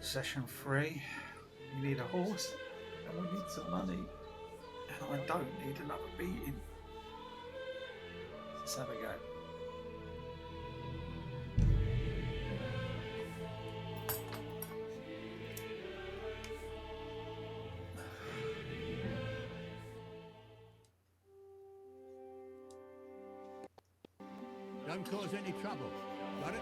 Session 3. We need a horse and we need some money. And I don't need another beating. Let's have a go. Don't cause any trouble. Got it?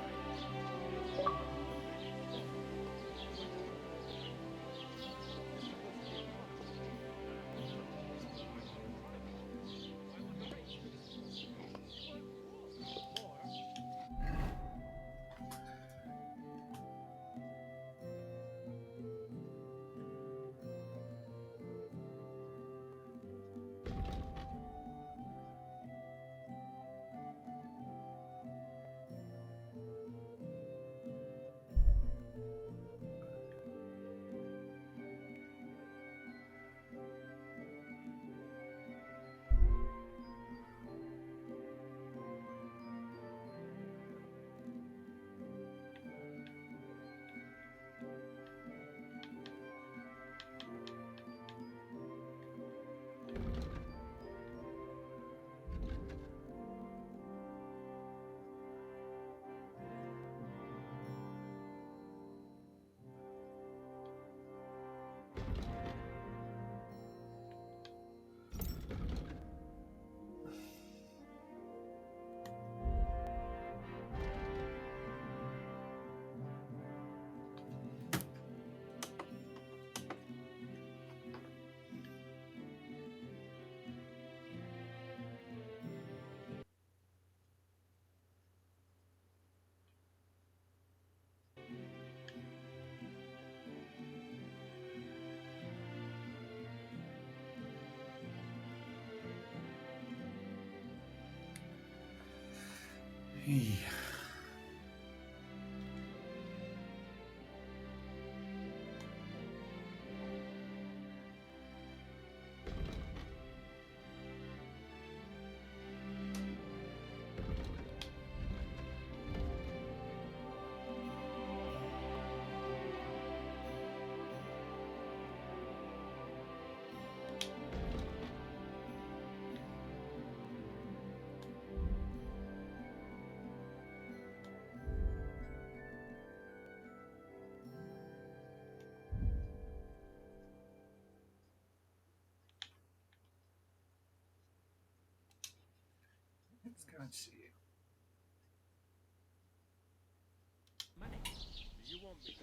Let's go and see you.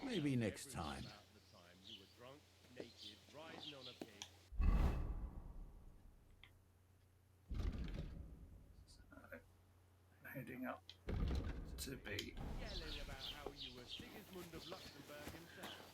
Maybe next time. Heading up to be. Yelling about how you were Sigismund of Luxembourg himself.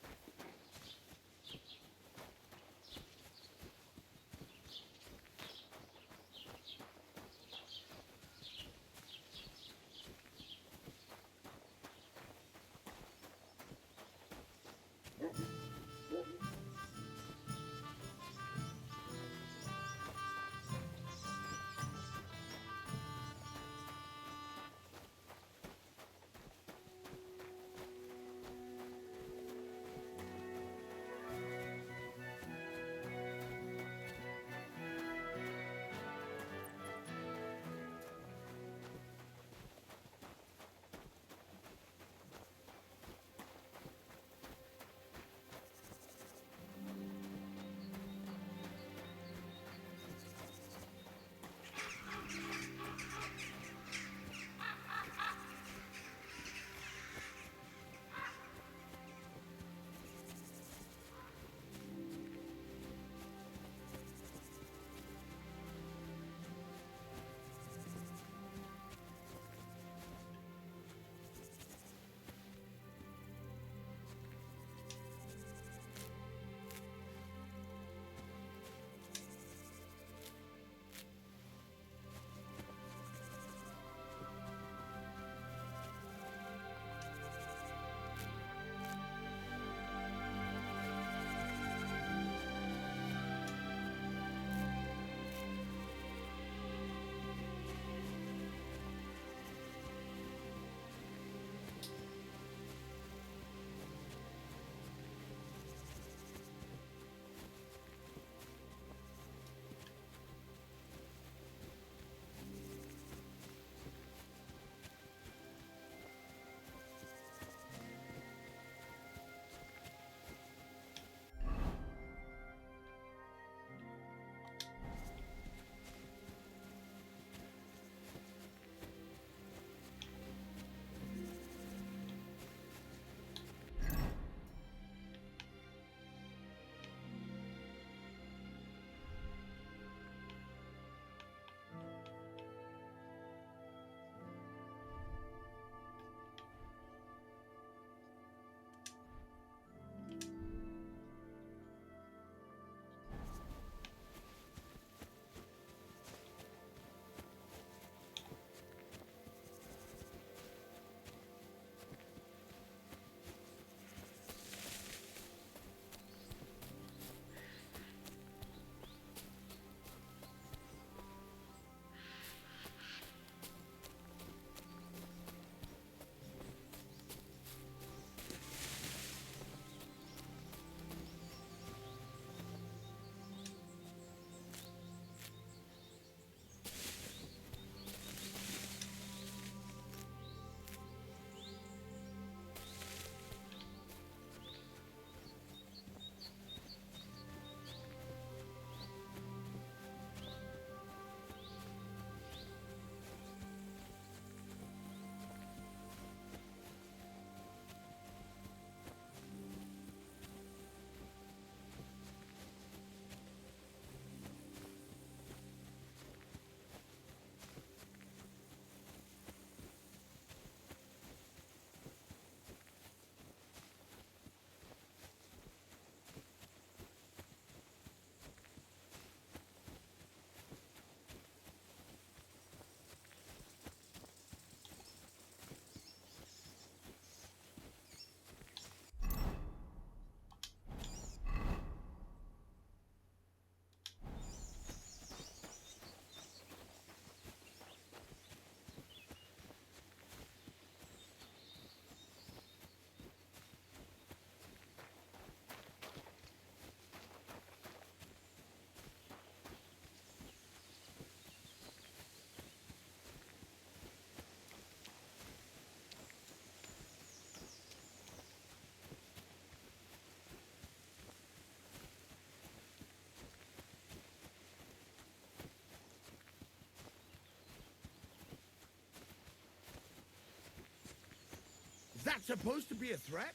that supposed to be a threat?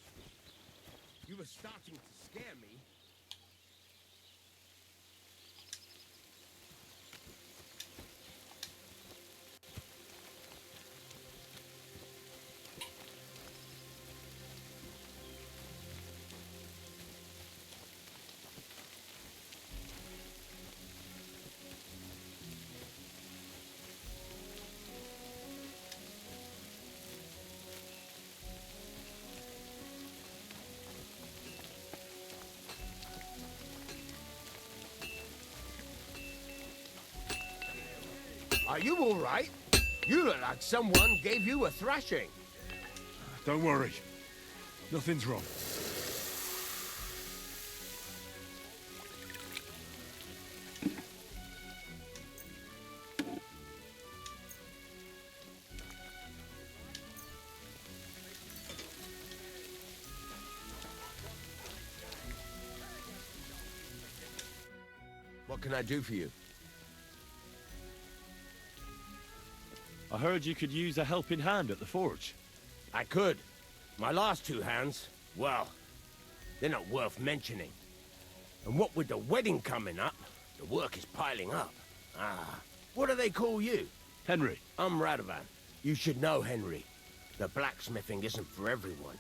You were starting to scare me. Are you all right? You look like someone gave you a thrashing. Don't worry. Nothing's wrong. What can I do for you? I heard you could use a helping hand at the forge. I could. My last two hands, well, they're not worth mentioning. And what with the wedding coming up, the work is piling up. What do they call you? Henry. I'm Radovan. You should know, Henry. The blacksmithing isn't for everyone.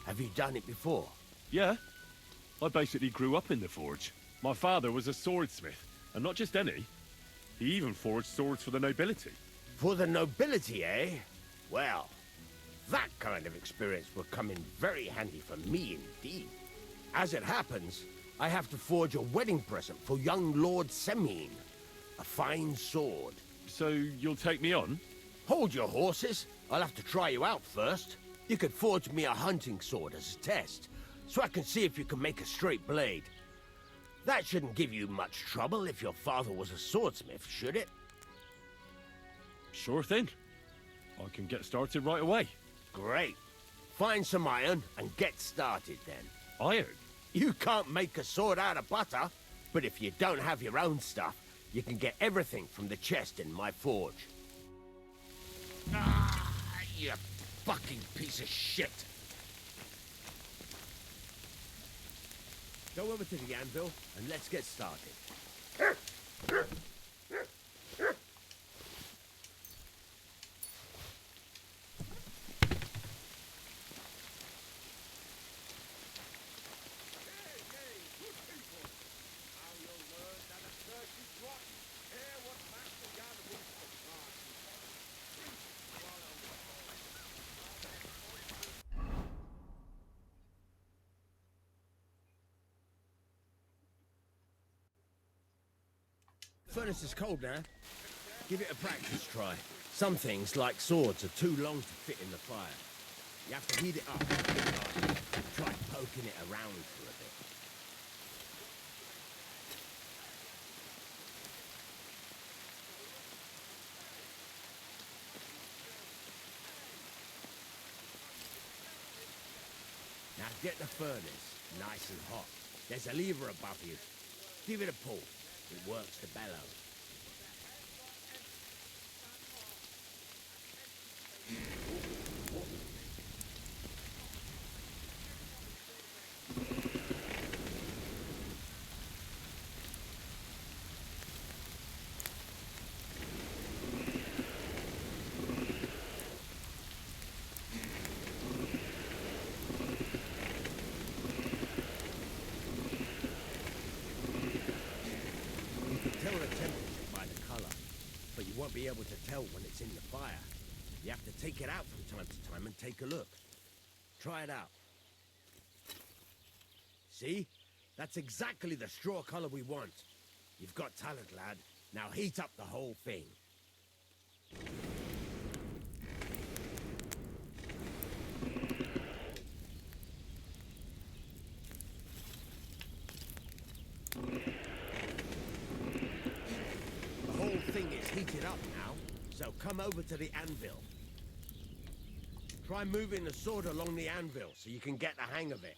Have you done it before? Yeah. I basically grew up in the forge. My father was a swordsmith, and not just any. He even forged swords for the nobility. For the nobility, eh? Well, that kind of experience will come in very handy for me indeed. As it happens, I have to forge a wedding present for young Lord Semine. A fine sword. So you'll take me on? Hold your horses. I'll have to try you out first. You could forge me a hunting sword as a test, so I can see if you can make a straight blade. That shouldn't give you much trouble if your father was a swordsmith, should it? Sure thing. I can get started right away. Great. Find some iron and get started then. Iron? You can't make a sword out of butter, but if you don't have your own stuff, you can get everything from the chest in my forge. You fucking piece of shit! Go over to the anvil and let's get started. Furnace is cold now. Give it a practice try. Some things, like swords, are too long to fit in the fire. You have to heat it up. Try poking it around for a bit. Now get the furnace nice and hot. There's a lever above you. Give it a pull. It works the bellows. Won't be able to tell when it's in the fire. You have to take it out from time to time and take a look. Try it out. See? That's exactly the straw color we want. You've got talent, lad. Now heat up the whole thing. Heated up now, so come over to the anvil. Try moving the sword along the anvil so you can get the hang of it.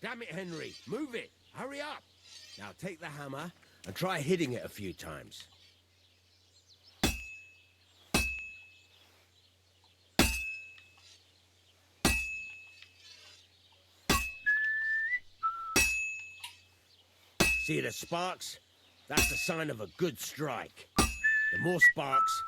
Damn it, Henry. Move it. Hurry up. Now take the hammer and try hitting it a few times. See the sparks? That's a sign of a good strike. The more sparks,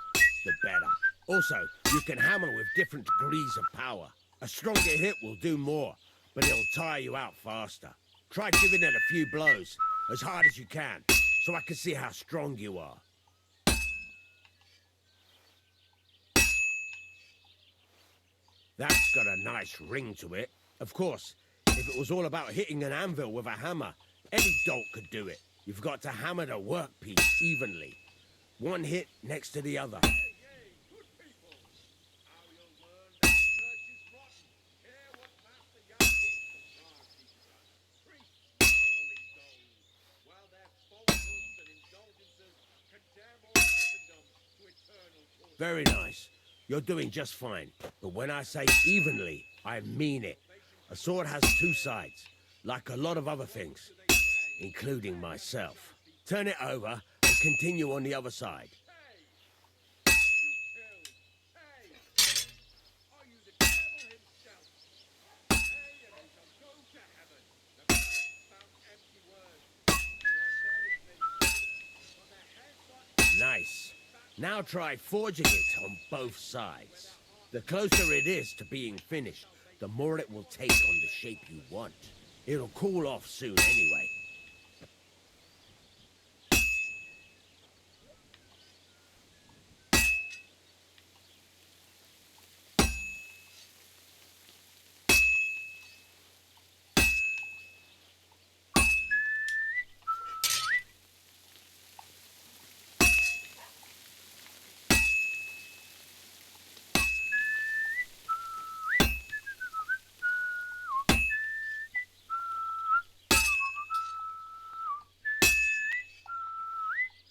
the better. Also, you can hammer with different degrees of power. A stronger hit will do more, but it'll tire you out faster. Try giving it a few blows, as hard as you can, so I can see how strong you are. That's got a nice ring to it. Of course, if it was all about hitting an anvil with a hammer, any dolt could do it. You've got to hammer the workpiece evenly. One hit next to the other. Very nice. You're doing just fine. But when I say evenly, I mean it. A sword has two sides, like a lot of other things, including myself. Turn it over and continue on the other side. Nice. Now try forging it on both sides. The closer it is to being finished, the more it will take on the shape you want. It'll cool off soon anyway.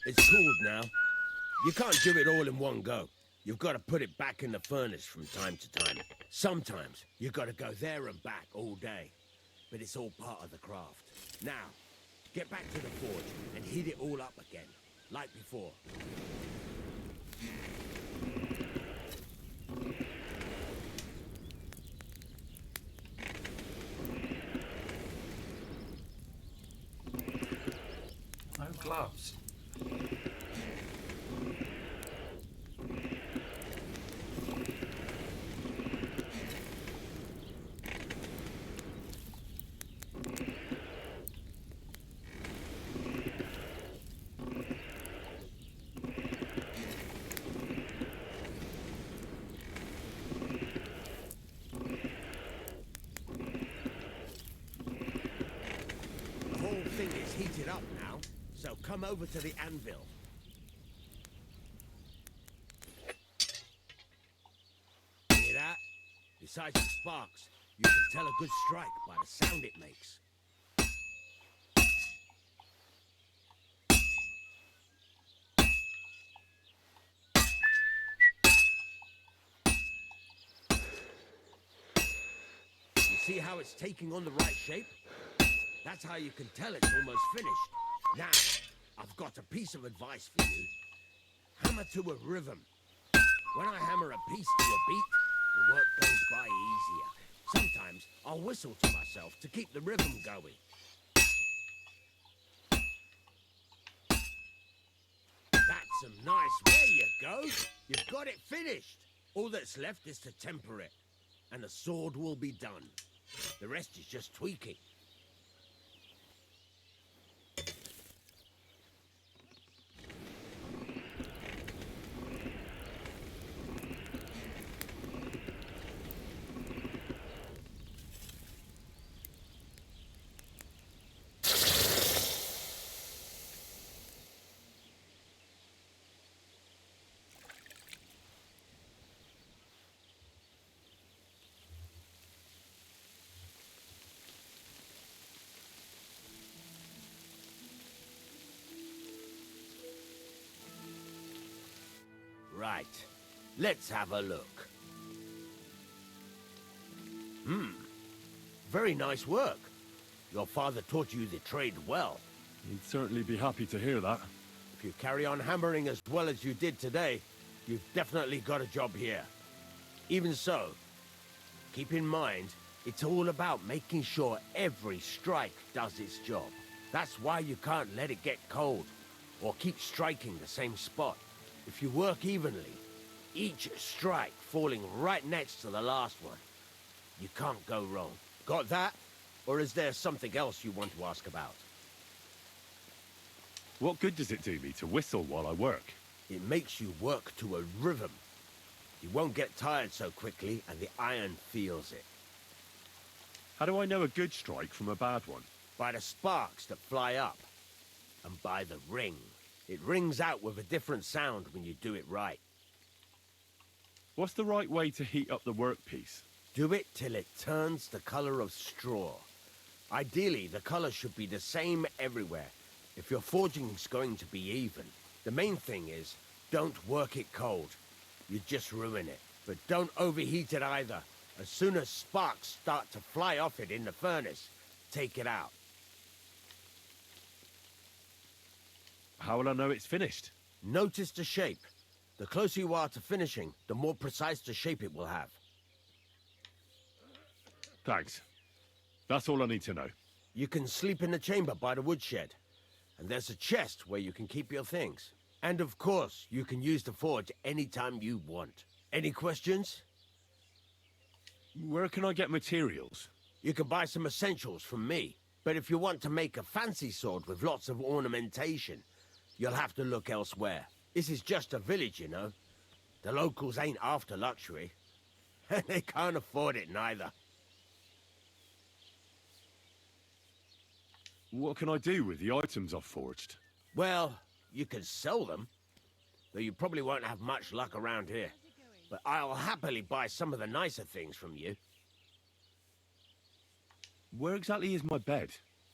It's cooled now. You can't do it all in one go. You've got to put it back in the furnace from time to time. Sometimes you've got to go there and back all day. But it's all part of the craft. Now, get back to the forge and heat it all up again, like before. No gloves. The whole thing is heated up now, so come over to the anvil. Hear that? Besides the sparks, you can tell a good strike by the sound it makes. You see how it's taking on the right shape? That's how you can tell it's almost finished. Now, I've got a piece of advice for you. Hammer to a rhythm. When I hammer a piece to a beat, the work goes by easier. Sometimes I'll whistle to myself to keep the rhythm going. That's some nice. There you go. You've got it finished. All that's left is to temper it, and the sword will be done. The rest is just tweaking. Right. Let's have a look. Very nice work. Your father taught you the trade well. He'd certainly be happy to hear that. If you carry on hammering as well as you did today, you've definitely got a job here. Even so, keep in mind, it's all about making sure every strike does its job. That's why you can't let it get cold, or keep striking the same spot. If you work evenly, each strike falling right next to the last one, you can't go wrong. Got that? Or is there something else you want to ask about? What good does it do me to whistle while I work? It makes you work to a rhythm. You won't get tired so quickly, and the iron feels it. How do I know a good strike from a bad one? By the sparks that fly up, and by the ring. It rings out with a different sound when you do it right. What's the right way to heat up the workpiece? Do it till it turns the color of straw. Ideally, the color should be the same everywhere, if your forging's going to be even. The main thing is, don't work it cold. You just ruin it. But don't overheat it either. As soon as sparks start to fly off it in the furnace, take it out. How will I know it's finished? Notice the shape. The closer you are to finishing, the more precise the shape it will have. Thanks. That's all I need to know. You can sleep in the chamber by the woodshed. And there's a chest where you can keep your things. And of course, you can use the forge anytime you want. Any questions? Where can I get materials? You can buy some essentials from me. But if you want to make a fancy sword with lots of ornamentation, you'll have to look elsewhere. This is just a village, you know. The locals ain't after luxury. And they can't afford it neither. What can I do with the items I've forged? Well, you can sell them. Though you probably won't have much luck around here. But I'll happily buy some of the nicer things from you. Where exactly is my bed?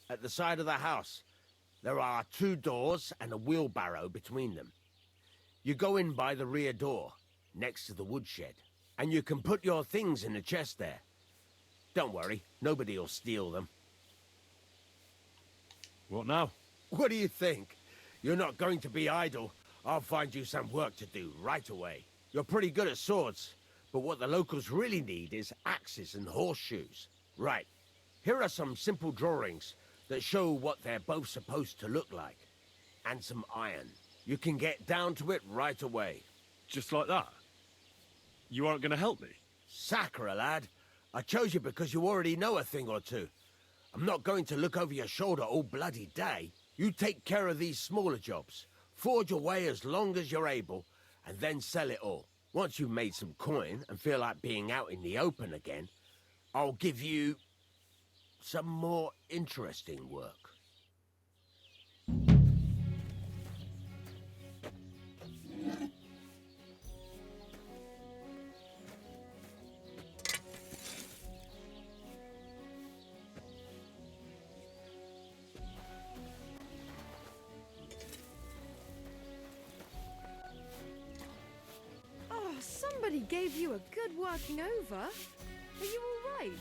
At the side of the house, there are 2 doors and a wheelbarrow between them. You go in by the rear door, next to the woodshed, and you can put your things in the chest there. Don't worry, nobody'll steal them. What now? What do you think? You're not going to be idle. I'll find you some work to do right away. You're pretty good at swords, but what the locals really need is axes and horseshoes. Right, here are some simple drawings that show what they're both supposed to look like. And some iron. You can get down to it right away. Just like that? You aren't going to help me? Sacre, lad. I chose you because you already know a thing or two. I'm not going to look over your shoulder all bloody day. You take care of these smaller jobs. Forge away as long as you're able, and then sell it all. Once you've made some coin and feel like being out in the open again, I'll give you some more interesting work. Oh, somebody gave you a good working over. Are you all right?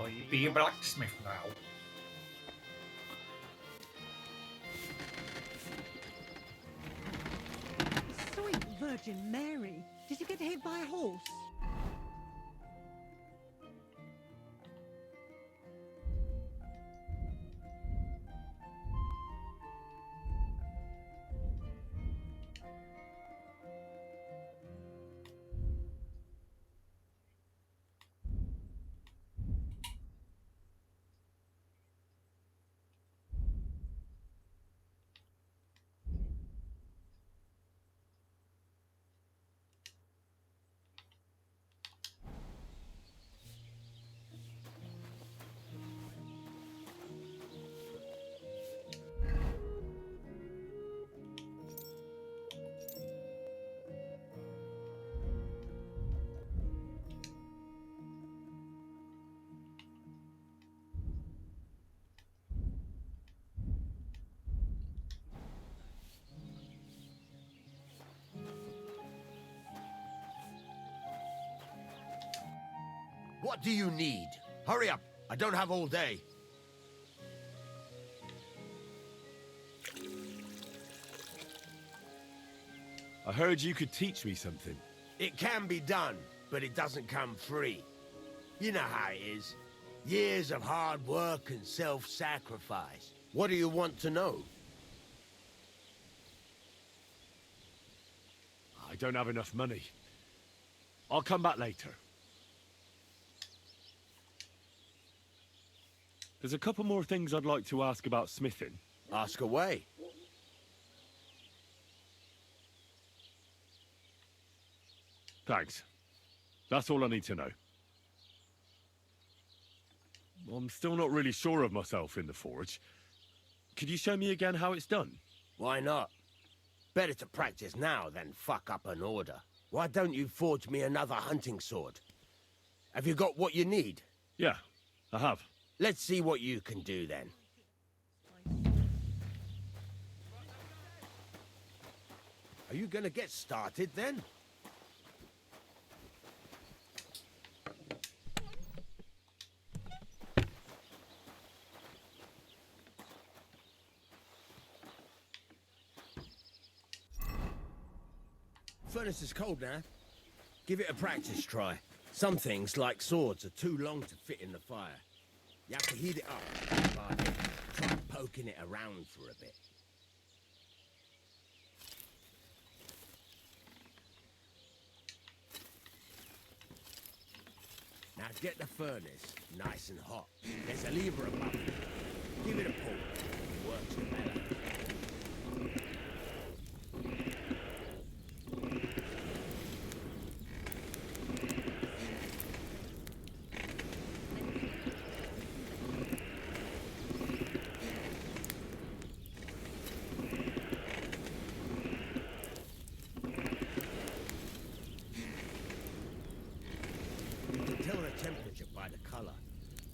I be a blacksmith now? Sweet Virgin Mary. Did you get hit by a horse? What do you need? Hurry up. I don't have all day. I heard you could teach me something. It can be done, but it doesn't come free. You know how it is. Years of hard work and self-sacrifice. What do you want to know? I don't have enough money. I'll come back later. There's a couple more things I'd like to ask about smithing. Ask away. Thanks. That's all I need to know. I'm still not really sure of myself in the forge. Could you show me again how it's done? Why not? Better to practice now than fuck up an order. Why don't you forge me another hunting sword? Have you got what you need? Yeah, I have. Let's see what you can do then. Are you gonna get started then? Furnace is cold now. Give it a practice try. Some things, like swords, are too long to fit in the fire. You have to heat it up. Try poking it around for a bit. Now get the furnace nice and hot. There's a lever above it. Give it a pull. It works better.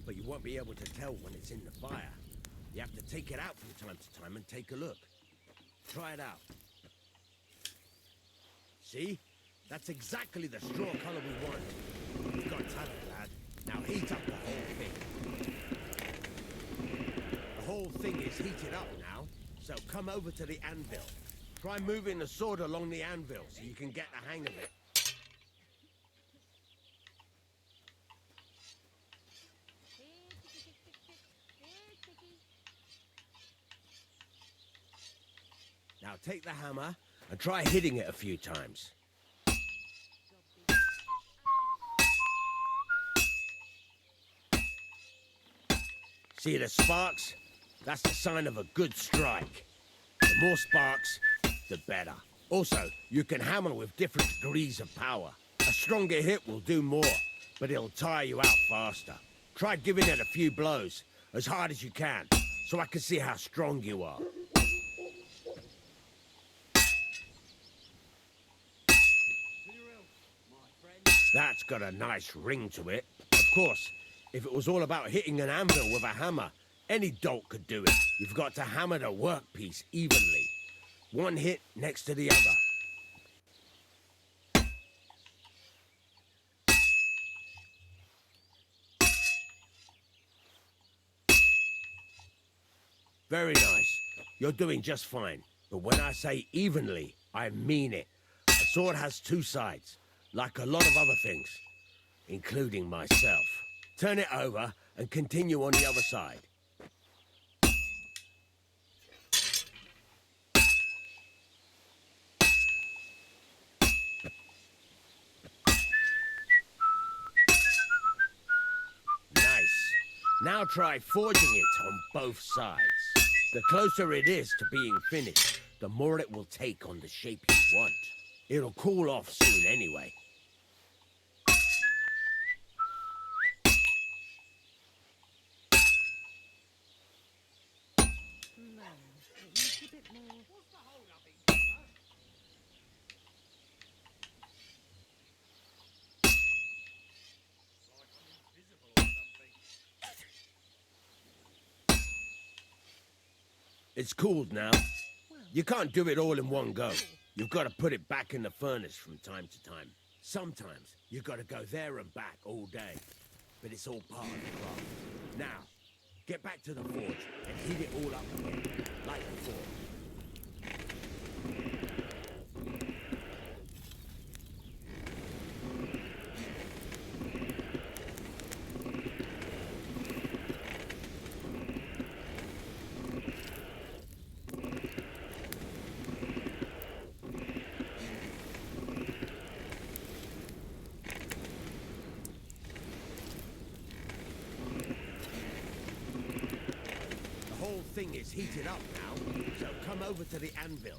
But you won't be able to tell when it's in the fire. You have to take it out from time to time and take a look. Try it out. See? That's exactly the straw color we want. You've got talent, lad. Now heat up the whole thing. The whole thing is heated up now, so come over to the anvil. Try moving the sword along the anvil so you can get the hang of it. Now take the hammer and try hitting it a few times. See the sparks? That's the sign of a good strike. The more sparks, the better. Also, you can hammer with different degrees of power. A stronger hit will do more, but it'll tire you out faster. Try giving it a few blows, as hard as you can, so I can see how strong you are. That's got a nice ring to it. Of course, if it was all about hitting an anvil with a hammer, any dolt could do it. You've got to hammer the workpiece evenly. One hit next to the other. Very nice. You're doing just fine. But when I say evenly, I mean it. A sword has two sides, like a lot of other things, including myself. Turn it over and continue on the other side. Nice. Now try forging it on both sides. The closer it is to being finished, the more it will take on the shape you want. It'll cool off soon anyway. No, it needs a bit more. It's cooled now. You can't do it all in one go. You've got to put it back in the furnace from time to time. Sometimes you've got to go there and back all day. But it's all part of the craft. Now, get back to the forge and heat it all up again, like before. The whole thing is heated up now, so come over to the anvil.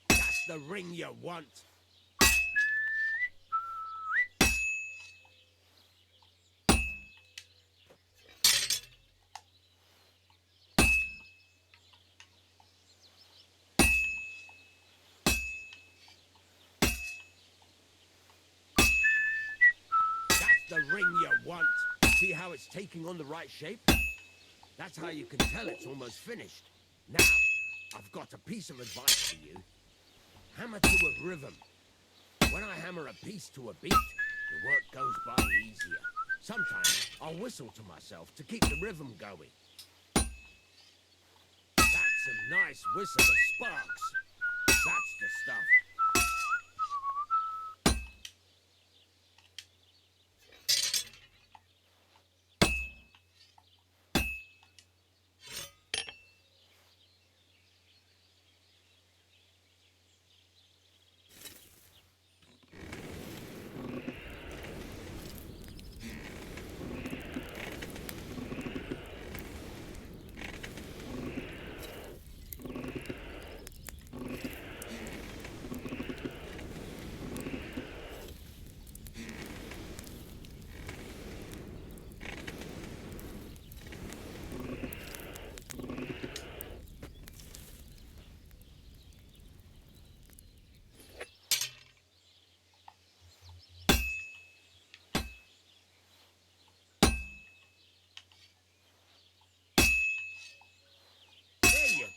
That's the ring you want. The ring you want. See how it's taking on the right shape? That's how you can tell it's almost finished. Now, I've got a piece of advice for you. Hammer to a rhythm. When I hammer a piece to a beat, the work goes by easier. Sometimes I'll whistle to myself to keep the rhythm going. That's some nice whistle of sparks. That's the stuff.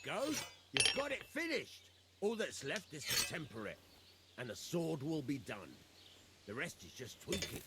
Go. You've got it finished. All that's left is to temper it, and the sword will be done. The rest is just tweaking.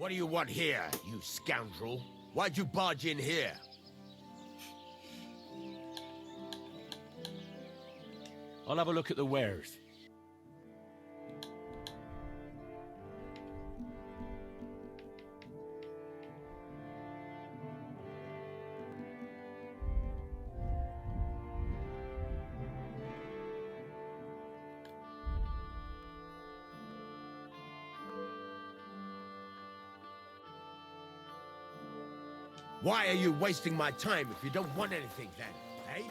What do you want here, you scoundrel? Why'd you barge in here? I'll have a look at the wares. Why are you wasting my time if you don't want anything then, eh?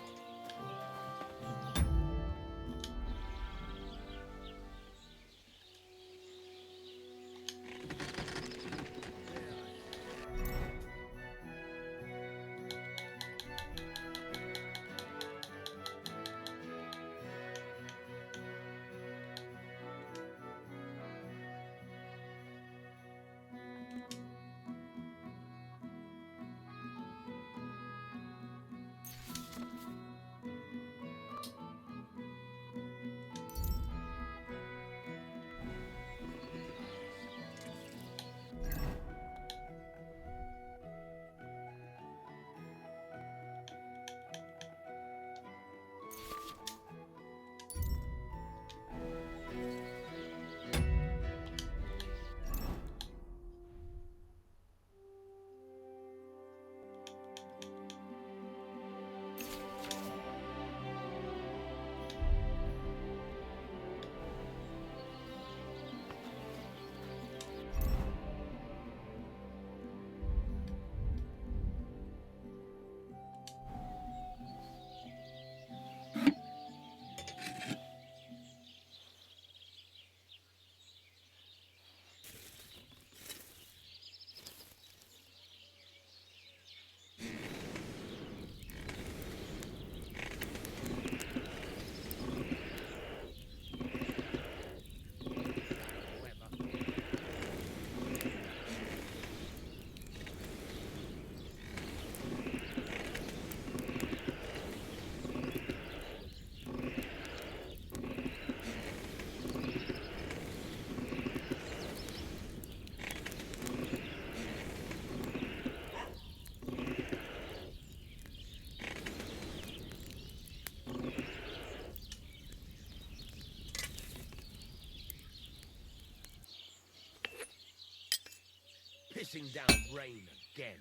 pissing down rain again.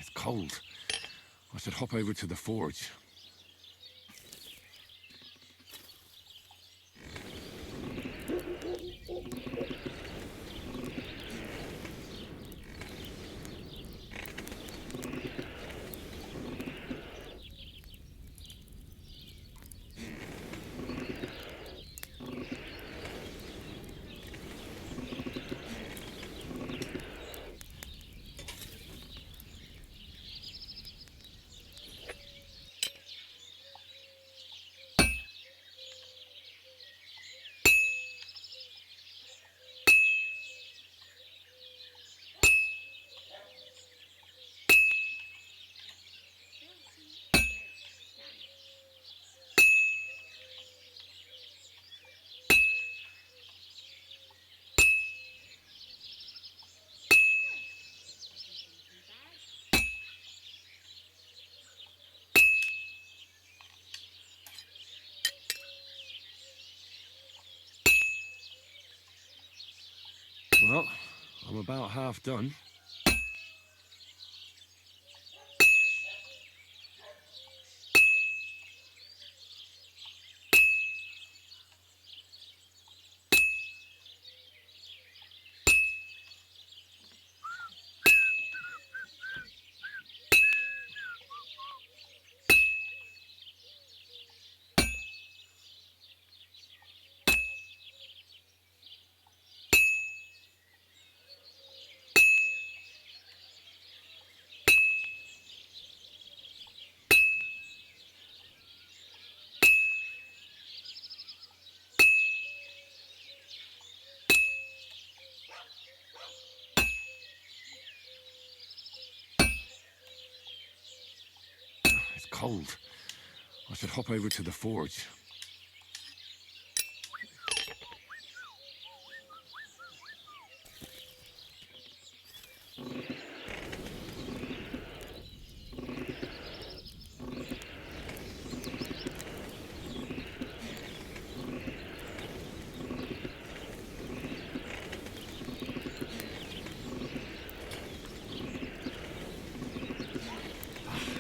It's cold. I should hop over to the forge. Well, I'm about half done. It's cold. I should hop over to the forge.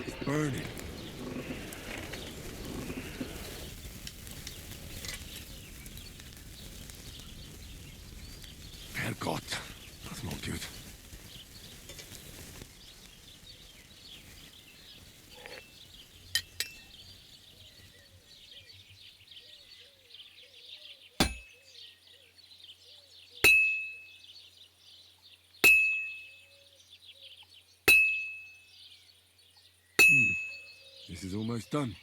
It's burning. Herrgott, that's not good. This is almost done.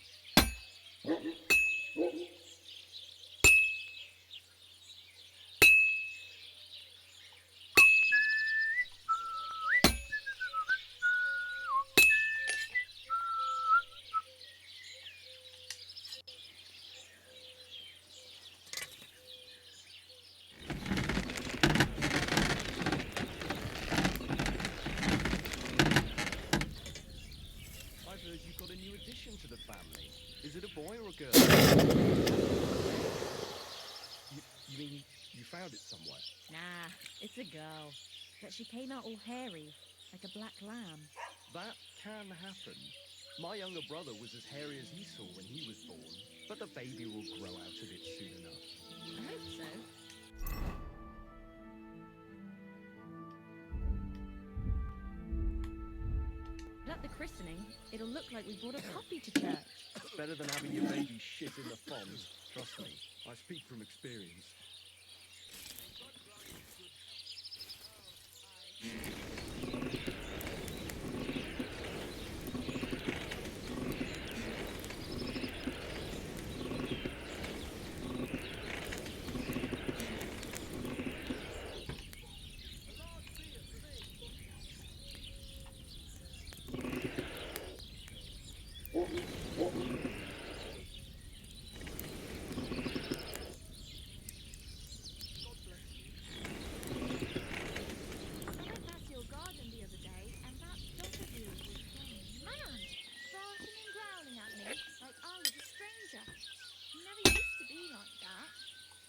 I've heard you've got a new addition to the family. rabbit somewhere? Nah, it's a girl. But she came out all hairy, like a black lamb. That can happen. My younger brother was as hairy as he saw when he was born, but the baby will grow out of it soon enough. I hope so. But at the christening, it'll look like we brought a puppy to church. Better than having your baby shit in the font. Trust me, I speak from experience.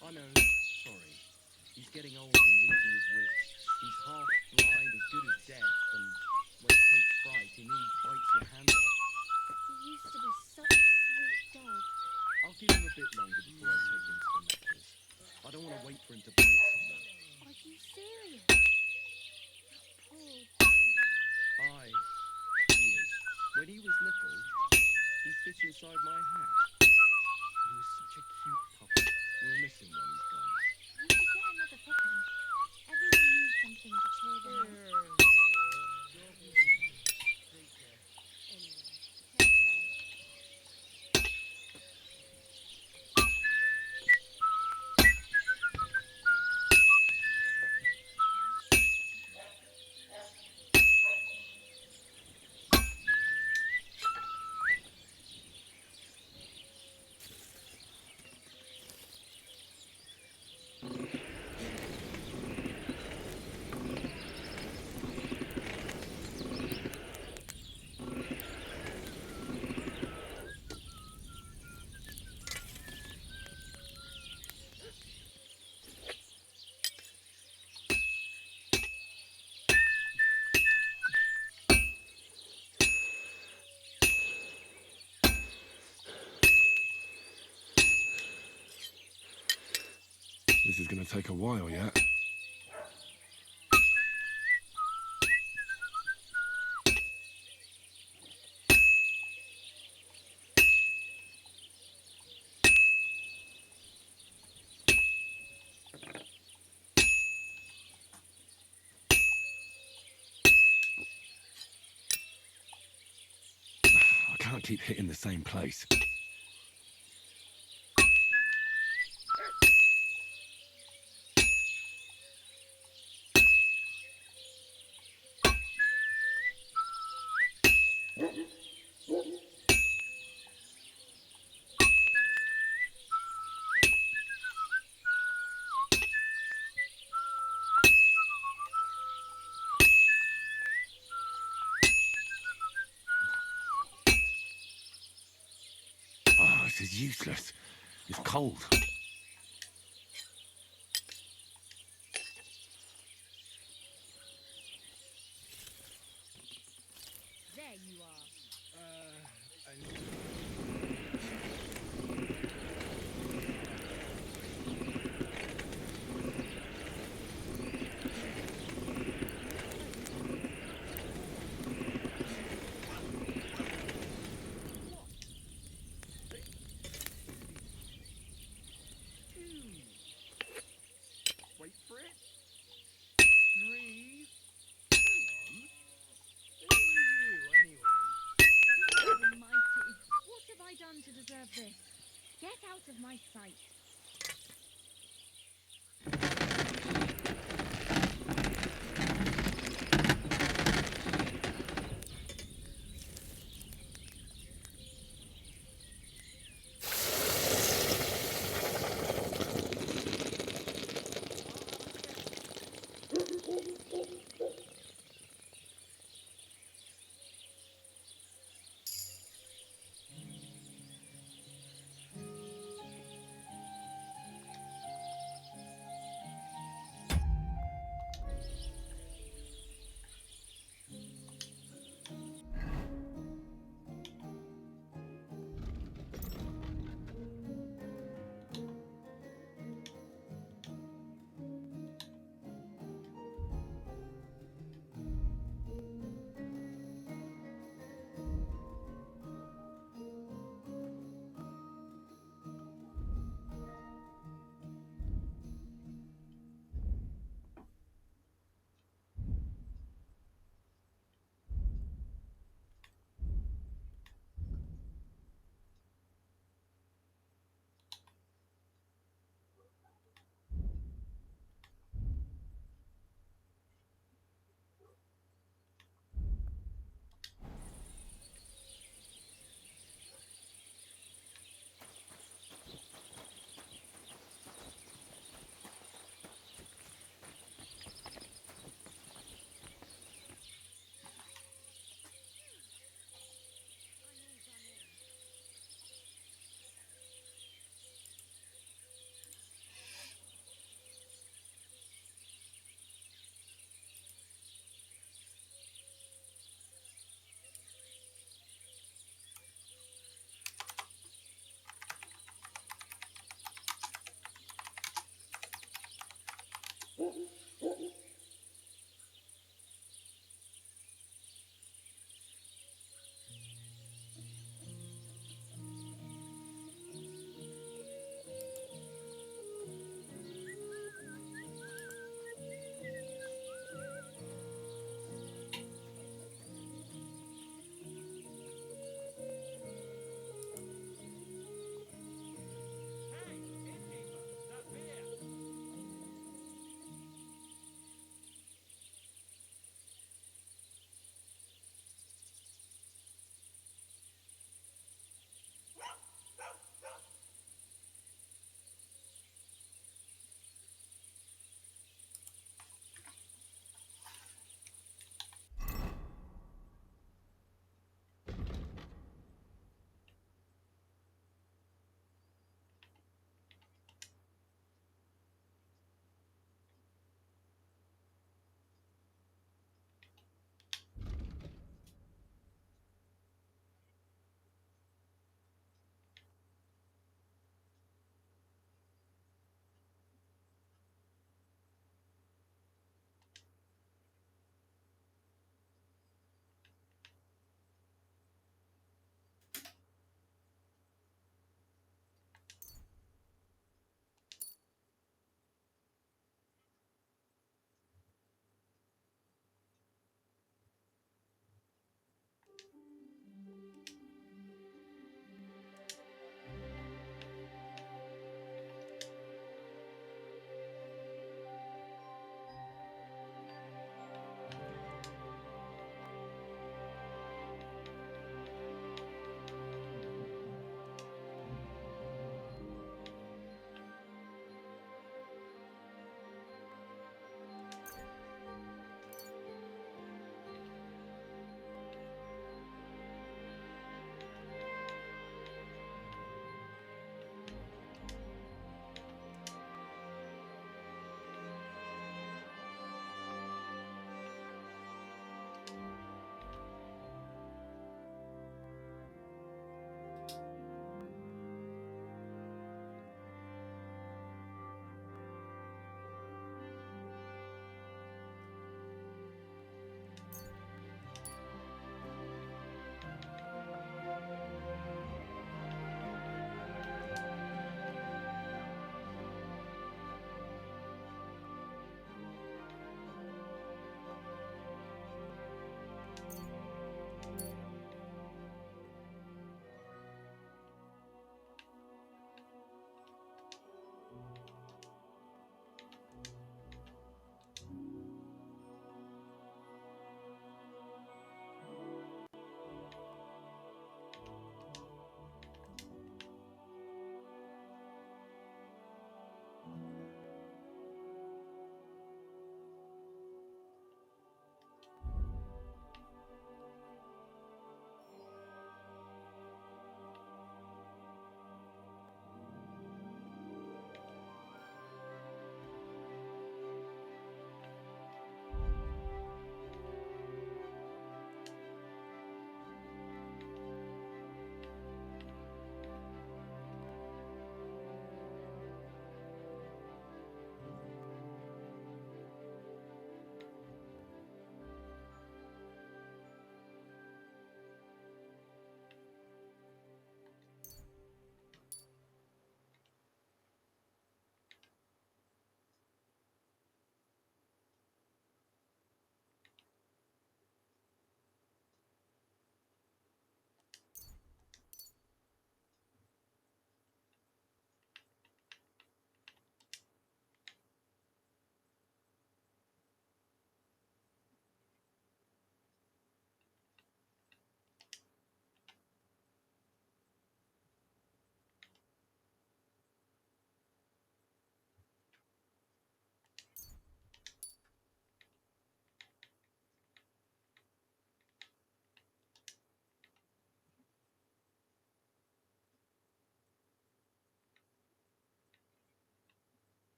I know, sorry. He's getting old and losing his wits. He's half blind, as good as deaf, and when he takes fright, he nearly bites your hand off. He used to be such a sweet dog. I'll give him a bit longer before I take him to the lectures. I don't want to wait for him to bite someone. Are you serious? That poor dog. Aye, he is. When he was little, he fit inside my hat. He was such a cute puppy. We'll miss him when he's gone. We should get another puppy. Everyone needs something to cheer them up. This is going to take a while yet. I can't keep hitting the same place. Oh, this is useless. It's cold. There you are. Wait for it. 3. Hang on. Who are you, anyway? Almighty, what have I done to deserve this? Get out of my sight.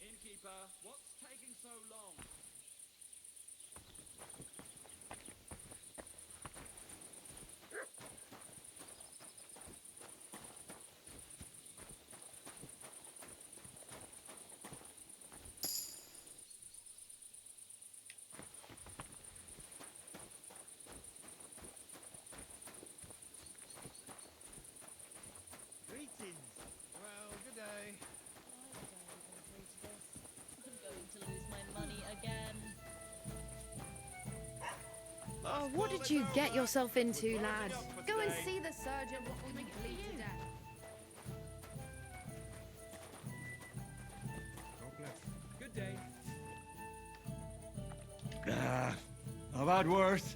Innkeeper, what's taking so long? Greetings. Well, good day. I'm going to lose my money again. Oh, what did you get yourself into, lad? Go and see the surgeon before you bleed to death. God bless. Good day. I've had worse.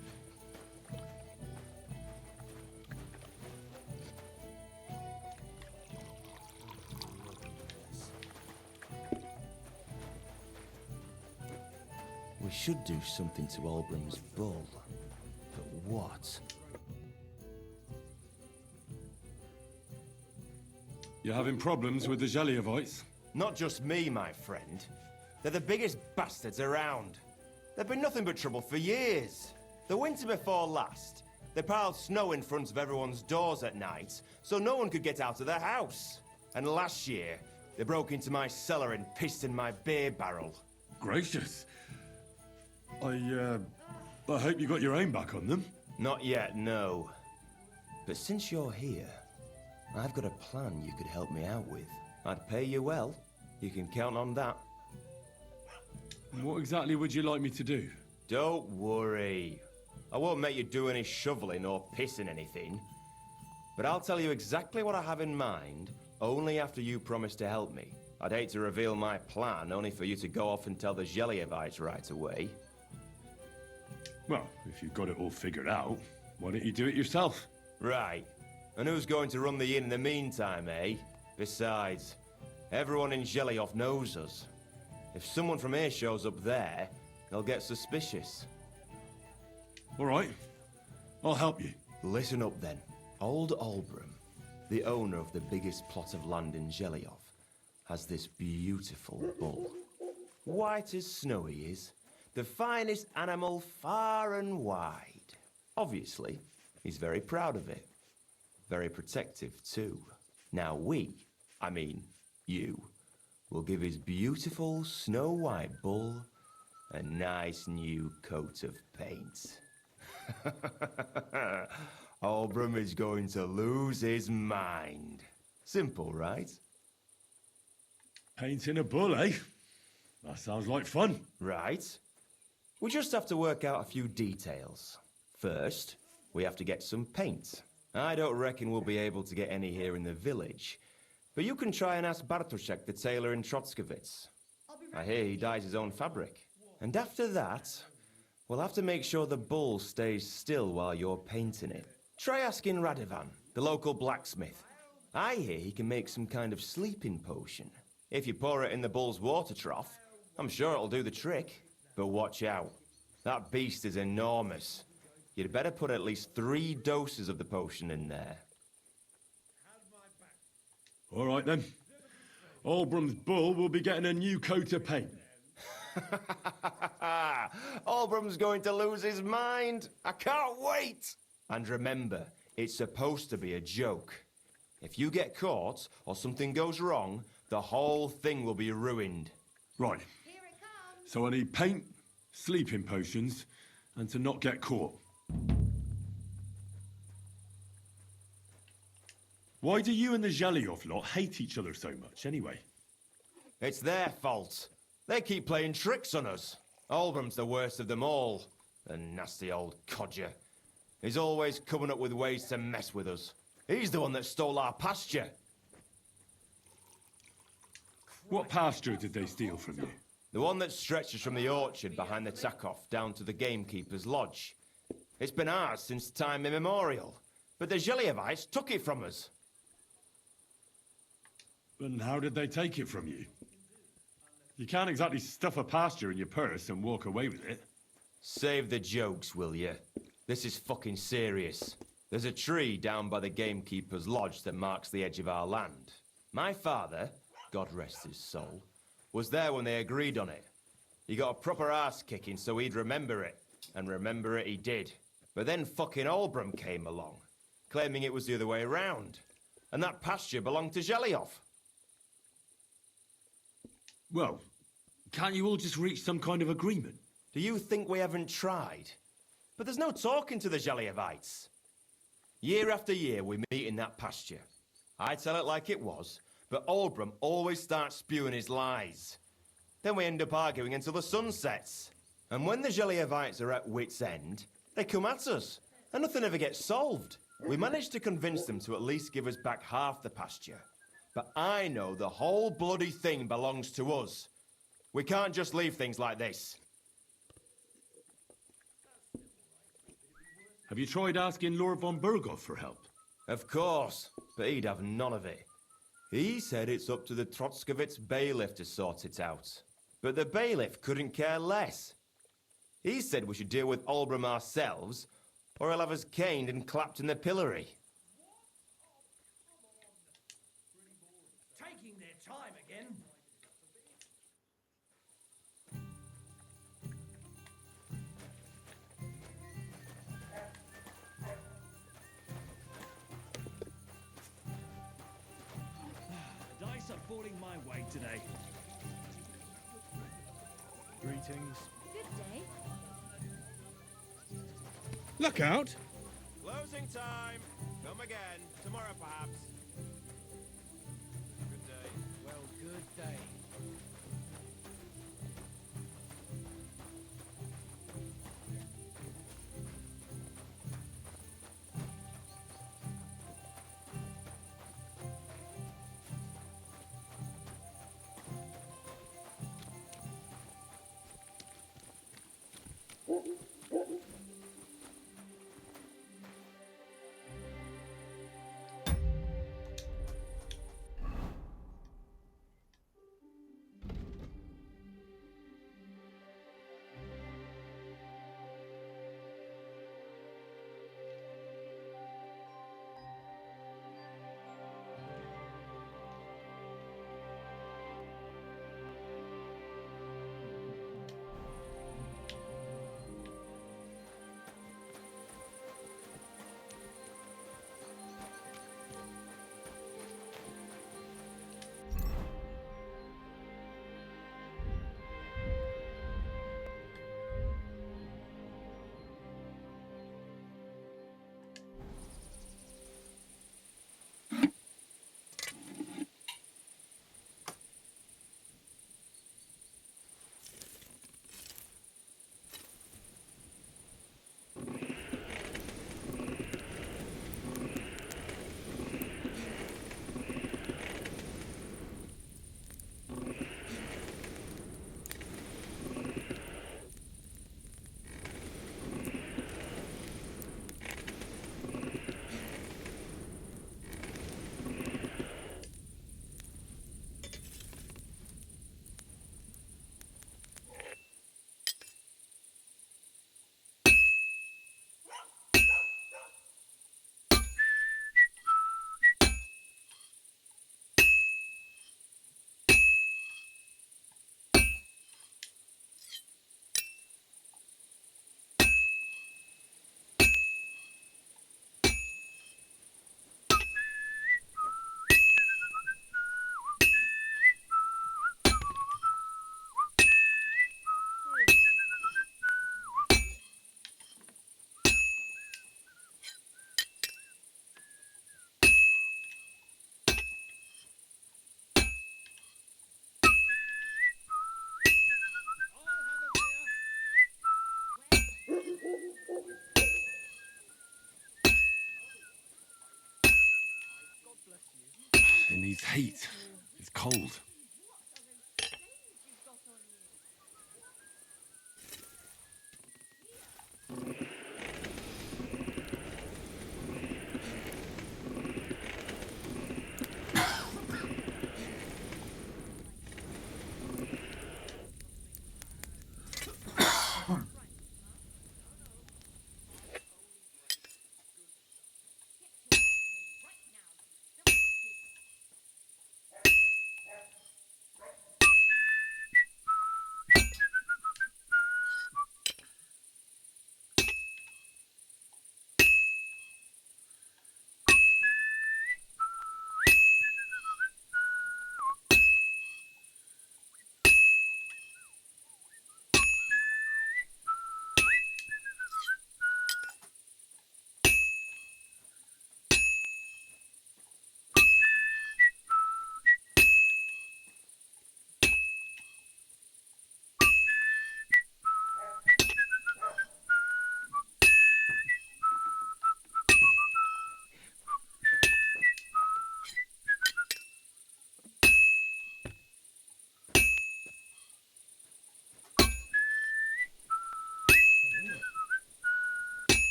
We should do something to Albram's bull. But what? You're having problems with the Jelliavites? Not just me, my friend. They're the biggest bastards around. They've been nothing but trouble for years. The winter before last, they piled snow in front of everyone's doors at night, so no one could get out of their house. And last year, they broke into my cellar and pissed in my beer barrel. Gracious. I hope you got your aim back on them. Not yet, no. But since you're here, I've got a plan you could help me out with. I'd pay you well. You can count on that. What exactly would you like me to do? Don't worry. I won't make you do any shoveling or pissing anything. But I'll tell you exactly what I have in mind, only after you promise to help me. I'd hate to reveal my plan, only for you to go off and tell the Jelliavites right away. Well, if you've got it all figured out, why don't you do it yourself? Right. And who's going to run the inn in the meantime, eh? Besides, everyone in Jelioff knows us. If someone from here shows up there, they'll get suspicious. All right. I'll help you. Listen up then. Old Albram, the owner of the biggest plot of land in Jelioff, has this beautiful bull. White as snow he is. The finest animal far and wide. Obviously, he's very proud of it. Very protective, too. Now I mean you, will give his beautiful snow-white bull a nice new coat of paint. Albram is going to lose his mind. Simple, right? Painting a bull, eh? That sounds like fun. Right. We just have to work out a few details. First, we have to get some paint. I don't reckon we'll be able to get any here in the village, but you can try and ask Bartoszek, the tailor in Trotskovitz. I hear he dyes his own fabric. And after that, we'll have to make sure the bull stays still while you're painting it. Try asking Radovan, the local blacksmith. I hear he can make some kind of sleeping potion. If you pour it in the bull's water trough, I'm sure it'll do the trick. But watch out. That beast is enormous. You'd better put at least 3 doses of the potion in there. All right, then. Albram's bull will be getting a new coat of paint. Albram's going to lose his mind. I can't wait. And remember, it's supposed to be a joke. If you get caught or something goes wrong, the whole thing will be ruined. Right. So I need paint, sleeping potions, and to not get caught. Why do you and the Zhelyov lot hate each other so much, anyway? It's their fault. They keep playing tricks on us. Albram's the worst of them all. The nasty old codger. He's always coming up with ways to mess with us. He's the one that stole our pasture. What pasture did they steal from you? The one that stretches from the orchard behind the Takov down to the gamekeeper's lodge. It's been ours since time immemorial, but the Zhelyevites took it from us. And how did they take it from you? You can't exactly stuff a pasture in your purse and walk away with it. Save the jokes, will you? This is fucking serious. There's a tree down by the gamekeeper's lodge that marks the edge of our land. My father, God rest his soul, was there when they agreed on it. He got a proper ass-kicking so he'd remember it. And remember it he did. But then fucking Albram came along, claiming it was the other way around. And that pasture belonged to Zhelyov. Well, can't you all just reach some kind of agreement? Do you think we haven't tried? But there's no talking to the Zhelyevites. Year after year we meet in that pasture. I tell it like it was, but Albram always starts spewing his lies. Then we end up arguing until the sun sets. And when the Zhelyevites are at wit's end, they come at us, and nothing ever gets solved. We managed to convince them to at least give us back half the pasture. But I know the whole bloody thing belongs to us. We can't just leave things like this. Have you tried asking Lord von Burgov for help? Of course, but he'd have none of it. He said it's up to the Trotskovitz bailiff to sort it out. But the bailiff couldn't care less. He said we should deal with Albram ourselves, or he'll have us caned and clapped in the pillory. Taking their time again. The dice are falling my way today. Greetings. Good day. Look out! Closing time. Come again. Tomorrow, perhaps. Good day. Well, good day. It needs heat. It's cold.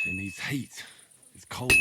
It needs heat. It's cold.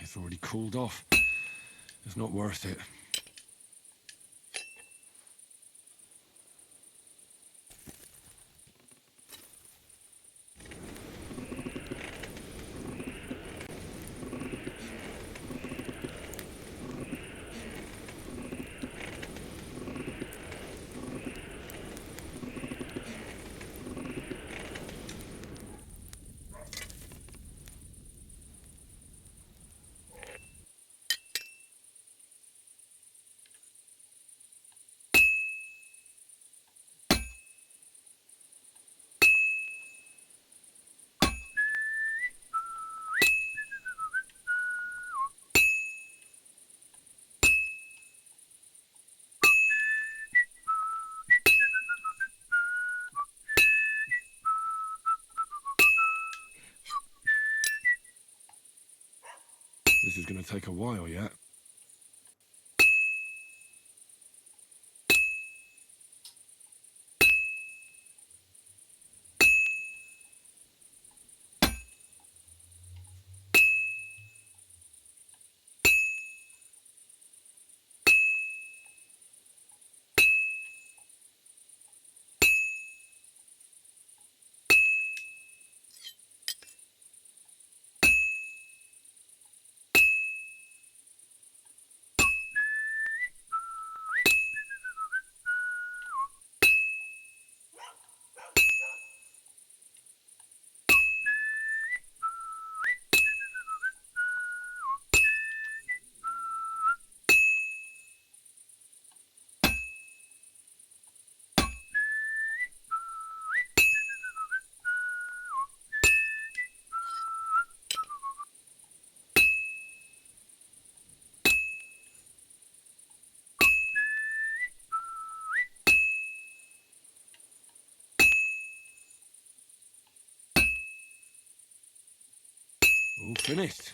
It's already cooled off. It's not worth it. gonna take a while yet. All finished.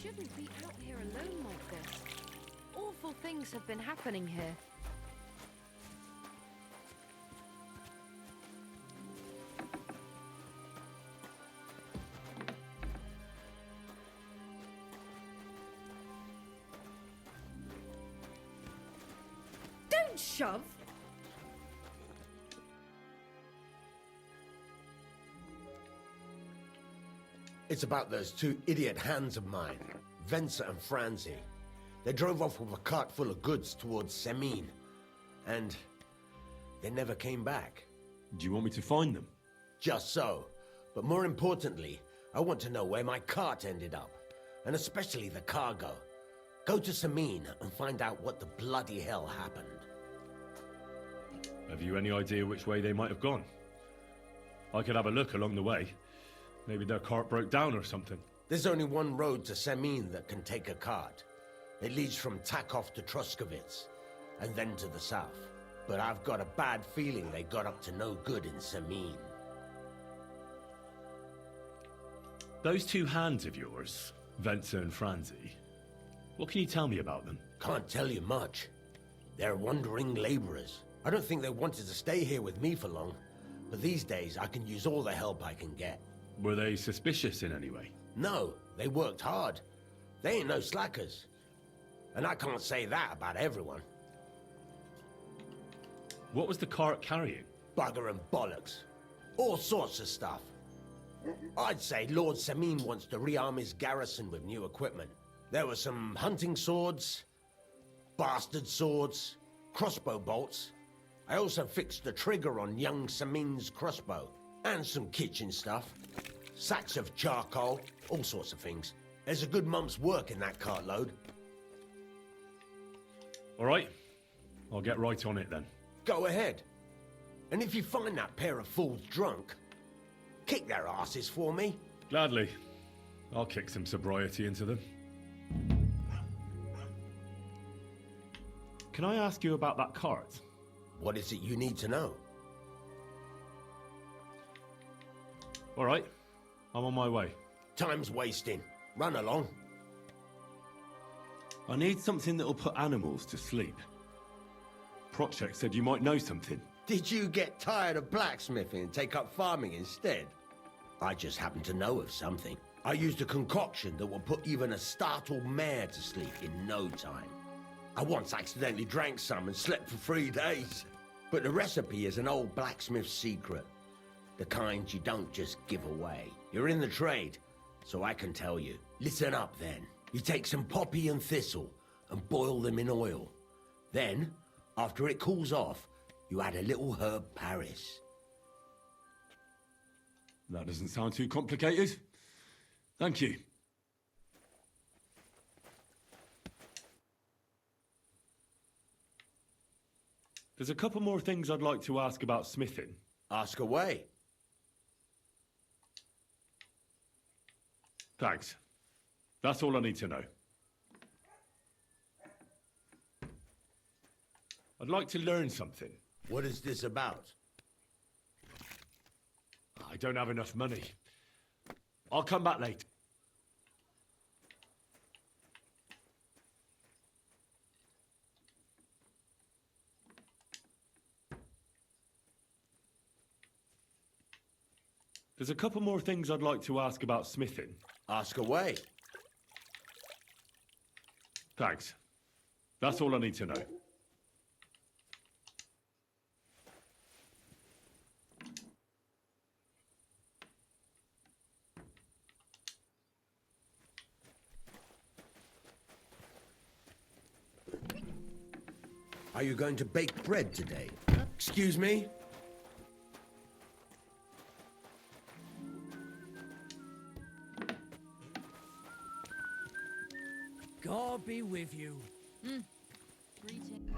Shouldn't be out here alone like this. Awful things have been happening here. Don't shove! It's about those two idiot hands of mine, Venser and Franzi. They drove off with a cart full of goods towards Semine, and they never came back. Do you want me to find them? Just so. But more importantly, I want to know where my cart ended up, and especially the cargo. Go to Semine and find out what the bloody hell happened. Have you any idea which way they might have gone? I could have a look along the way. Maybe their cart broke down or something. There's only one road to Semine that can take a cart. It leads from Takov to Truskovitz, and then to the south. But I've got a bad feeling they got up to no good in Semine. Those two hands of yours, Venser and Franzi, What can you tell me about them? Can't tell you much. They're wandering laborers. I don't think they wanted to stay here with me for long, but these days I can use all the help I can get. Were they suspicious in any way? No, they worked hard. They ain't no slackers. And I can't say that about everyone. What was the cart carrying? Bugger and bollocks. All sorts of stuff. I'd say Lord Samin wants to rearm his garrison with new equipment. There were some hunting swords, bastard swords, crossbow bolts. I also fixed the trigger on young Samin's crossbow. And some kitchen stuff. Sacks of charcoal, all sorts of things. There's a good month's work in that cartload. All right. I'll get right on it then. Go ahead. And if you find that pair of fools drunk, kick their asses for me. Gladly. I'll kick some sobriety into them. Can I ask you about that cart? What is it you need to know? All right. I'm on my way. Time's wasting. Run along. I need something that'll put animals to sleep. Project said you might know something. Did you get tired of blacksmithing and take up farming instead? I just happen to know of something. I used a concoction that will put even a startled mare to sleep in no time. I once accidentally drank some and slept for 3 days. But the recipe is an old blacksmith's secret. The kind you don't just give away. You're in the trade, so I can tell you. Listen up then. You take some poppy and thistle and boil them in oil. Then, after it cools off, you add a little herb Paris. That doesn't sound too complicated. Thank you. There's a couple more things I'd like to ask about smithing. Ask away. Thanks. That's all I need to know. I'd like to learn something. What is this about? I don't have enough money. I'll come back later. There's a couple more things I'd like to ask about smithing. Ask away. Thanks. That's all I need to know. Are you going to bake bread today? Excuse me? God be with you. Greeting.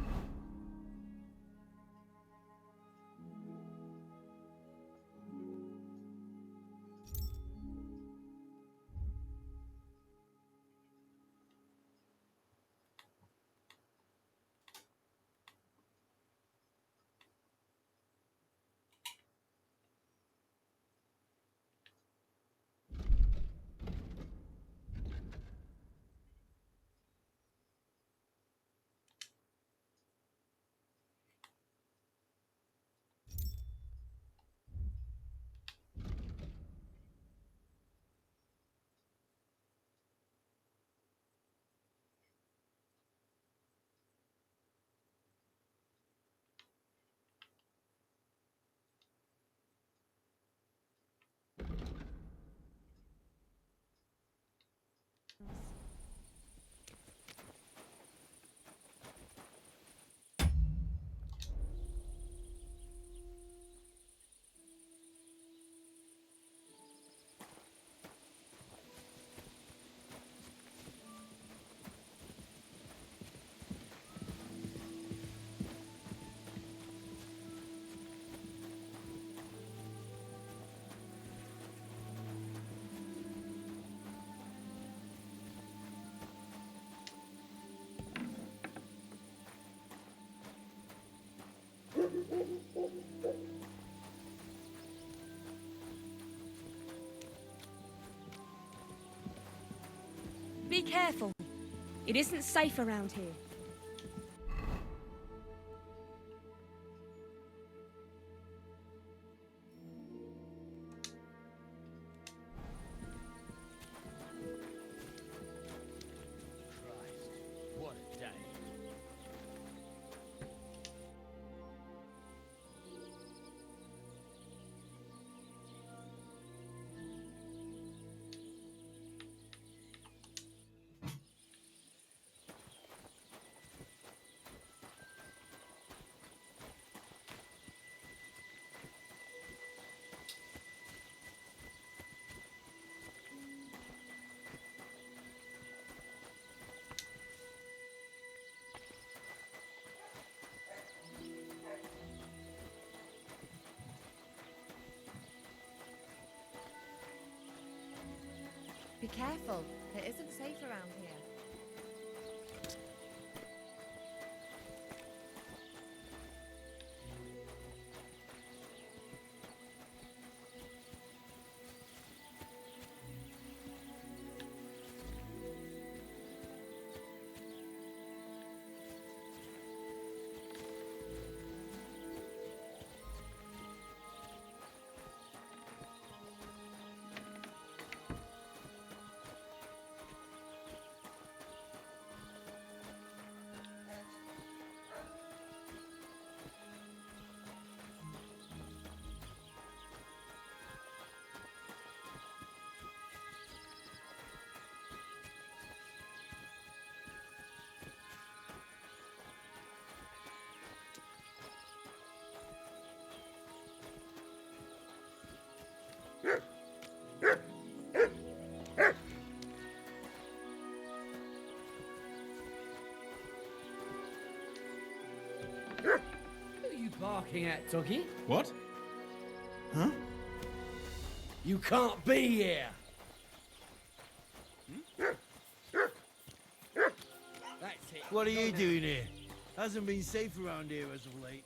Be careful. It isn't safe around here. Christ, what a day. Be careful. It isn't safe around here. Who are you barking at, Tuggy? What? Huh? You can't be here! That's it. What are you doing here? Hasn't been safe around here as of late.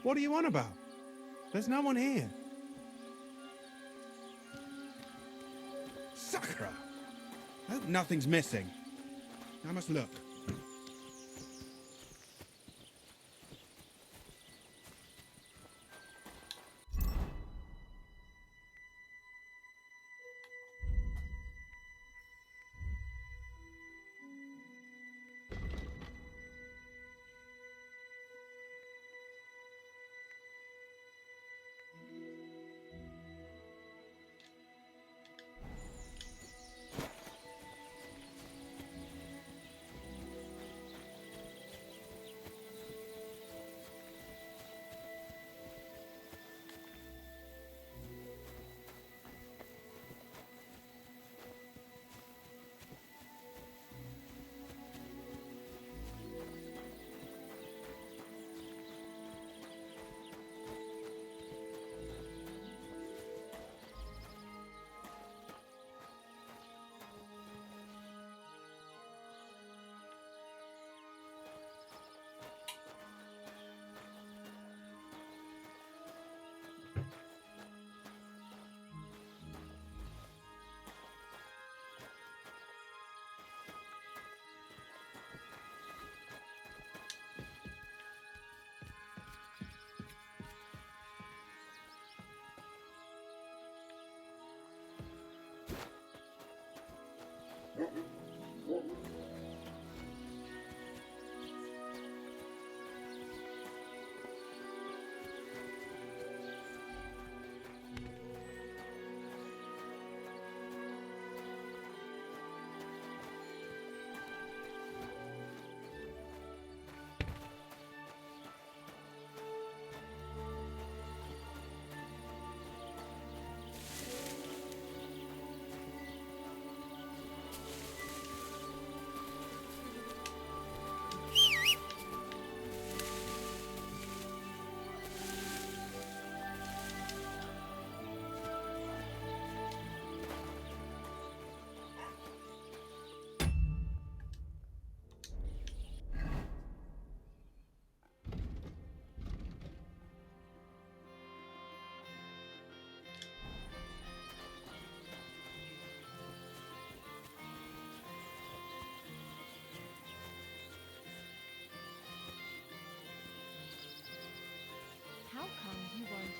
What are you on about? There's no one here. Sakura! I hope nothing's missing. I must look.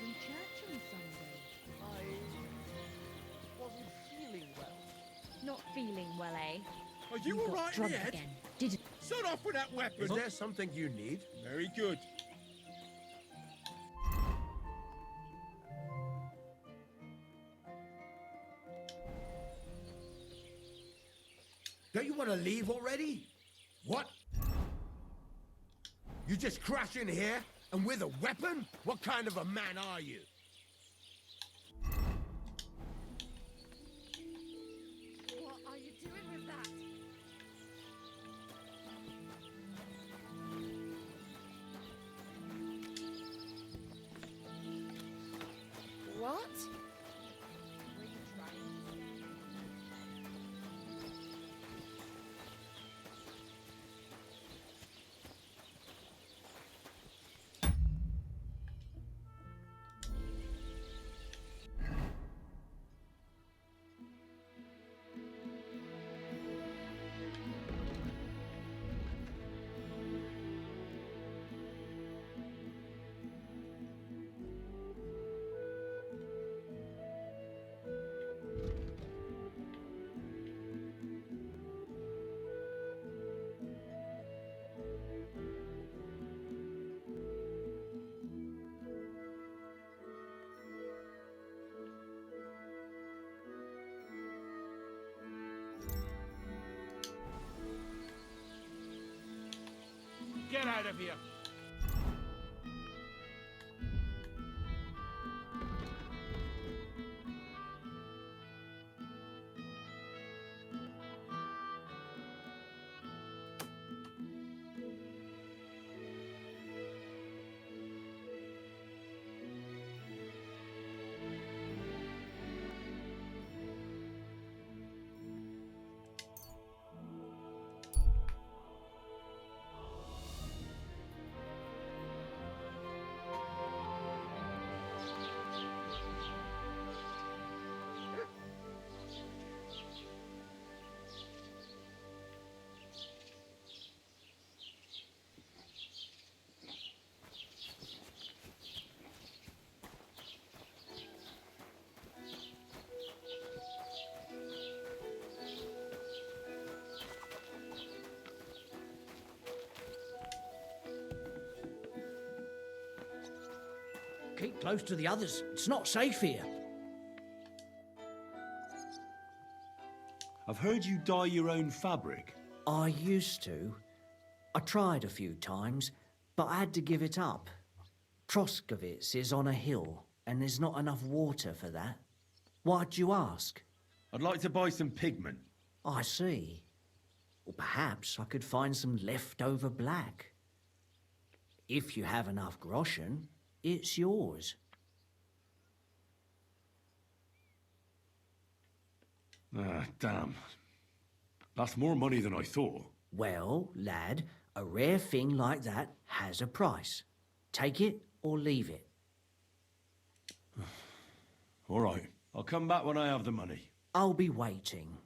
in church on Sunday? I wasn't feeling well. Not feeling well, eh? Are you got all right in drunk the head? again, didn't Shut off with that weapon! Is there something you need? Very good. Don't you want to leave already? What? You just crash in here and with a weapon? What kind of a man are you? What are you doing with that? What? Were you trying to scare me? Get out of here! Keep close to the others. It's not safe here. I've heard you dye your own fabric. I used to. I tried a few times, but I had to give it up. Troskovitz is on a hill, and there's not enough water for that. Why'd you ask? I'd like to buy some pigment. I see. Or perhaps I could find some leftover black. If you have enough groschen, it's yours. Ah, damn. That's more money than I thought. Well, lad, a rare thing like that has a price. Take it or leave it. All right. I'll come back when I have the money. I'll be waiting.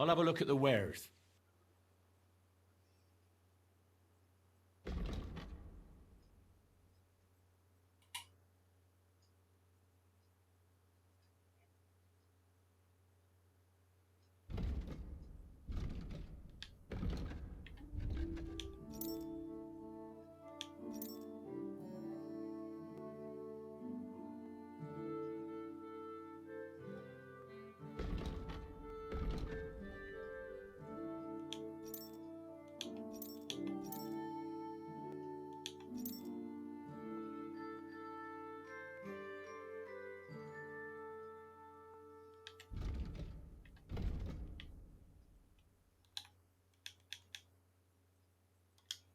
I'll have a look at the wares.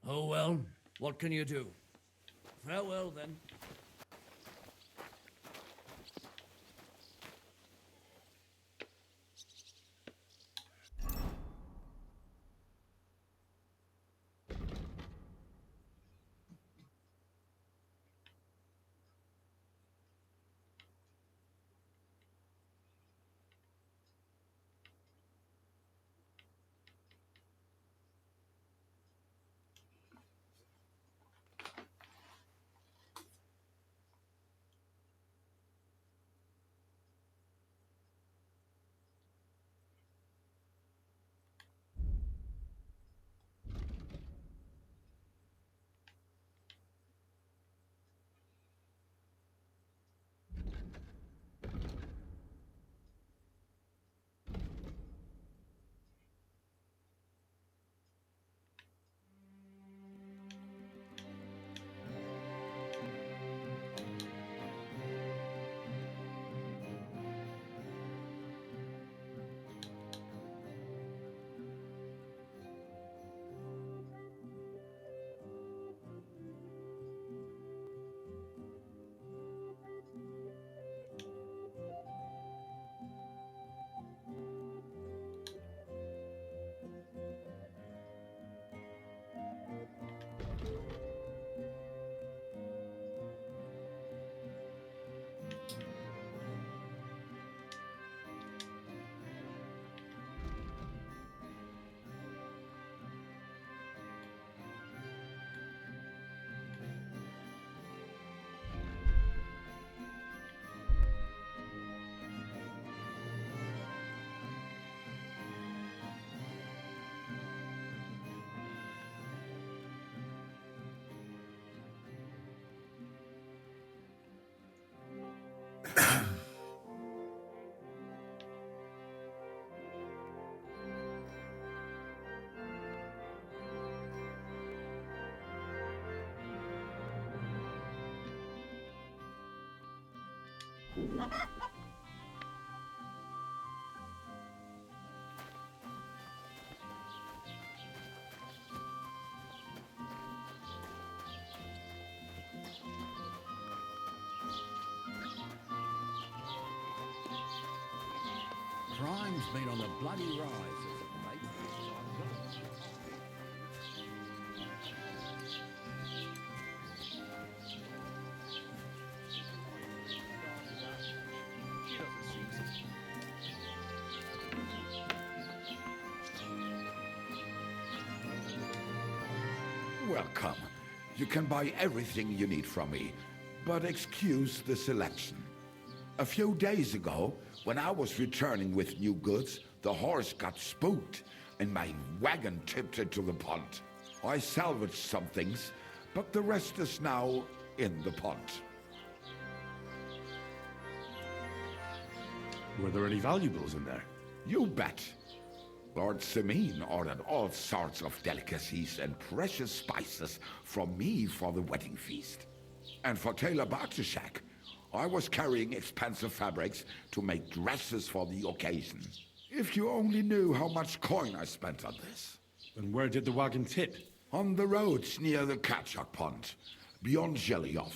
Oh well, what can you do? Farewell then. Crime's been on the bloody rise as of late. Welcome. You can buy everything you need from me, but excuse the selection. A few days ago, when I was returning with new goods, the horse got spooked and my wagon tipped into the pond. I salvaged some things, but the rest is now in the pond. Were there any valuables in there? You bet. Lord Simeon ordered all sorts of delicacies and precious spices from me for the wedding feast. And for Taylor Bartishak, I was carrying expensive fabrics to make dresses for the occasion. If you only knew how much coin I spent on this. And where did the wagon tip? On the roads near the Katchak Pond, beyond Zhelyov.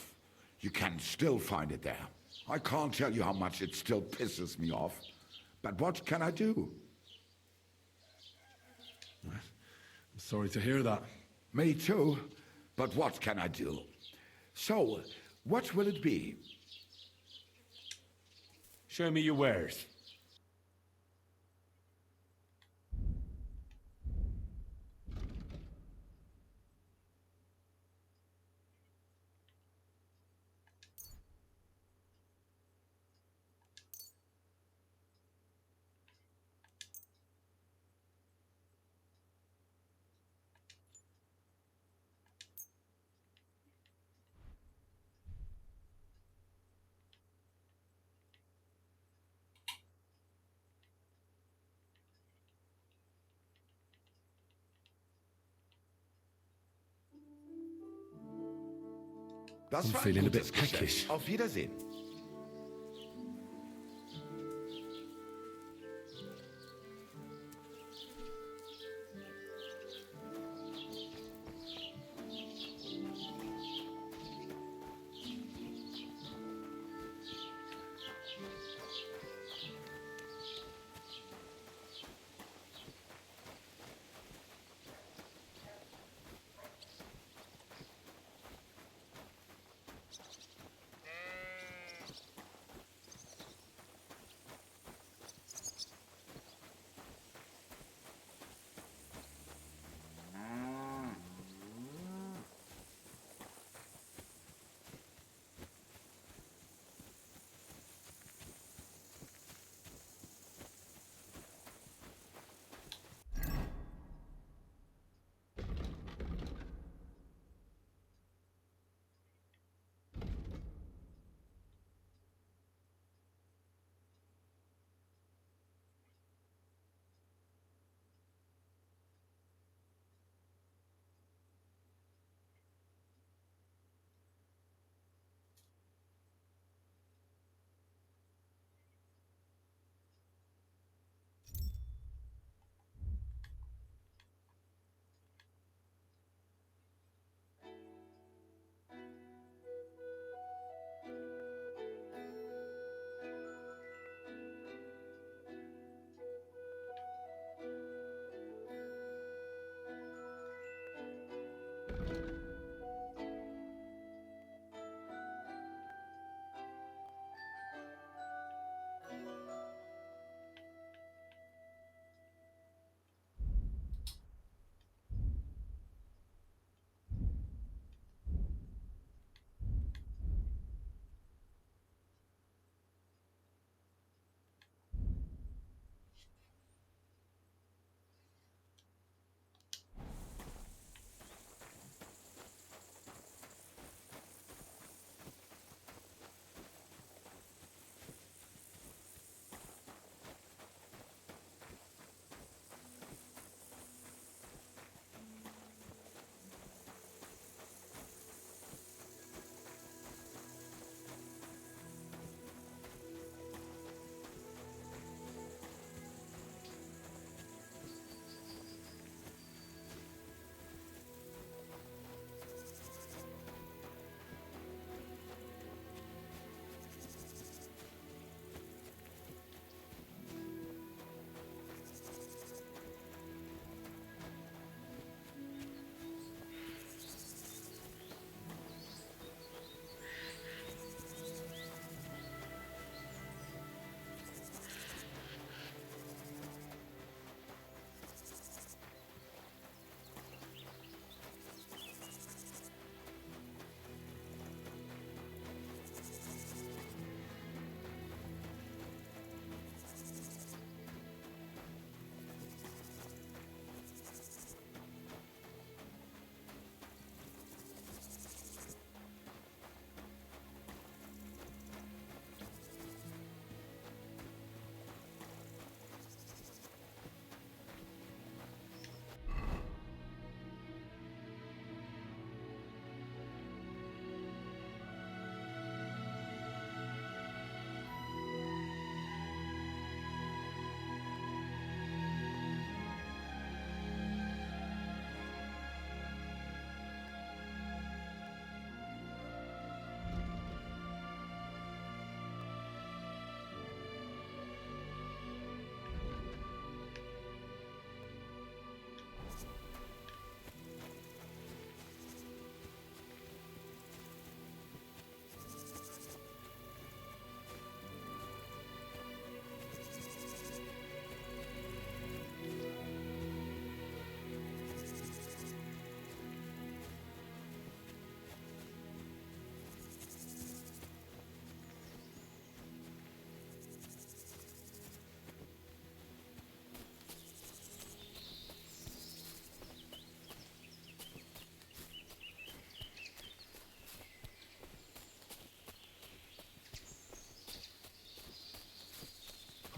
You can still find it there. I can't tell you how much it still pisses me off. But what can I do? I'm sorry to hear that. Me too. But what can I do? So, what will it be? Show me your wares. Das I'm war ein feeling a gutes bit peckish. Geschäft. Auf Wiedersehen.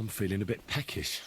I'm feeling a bit peckish.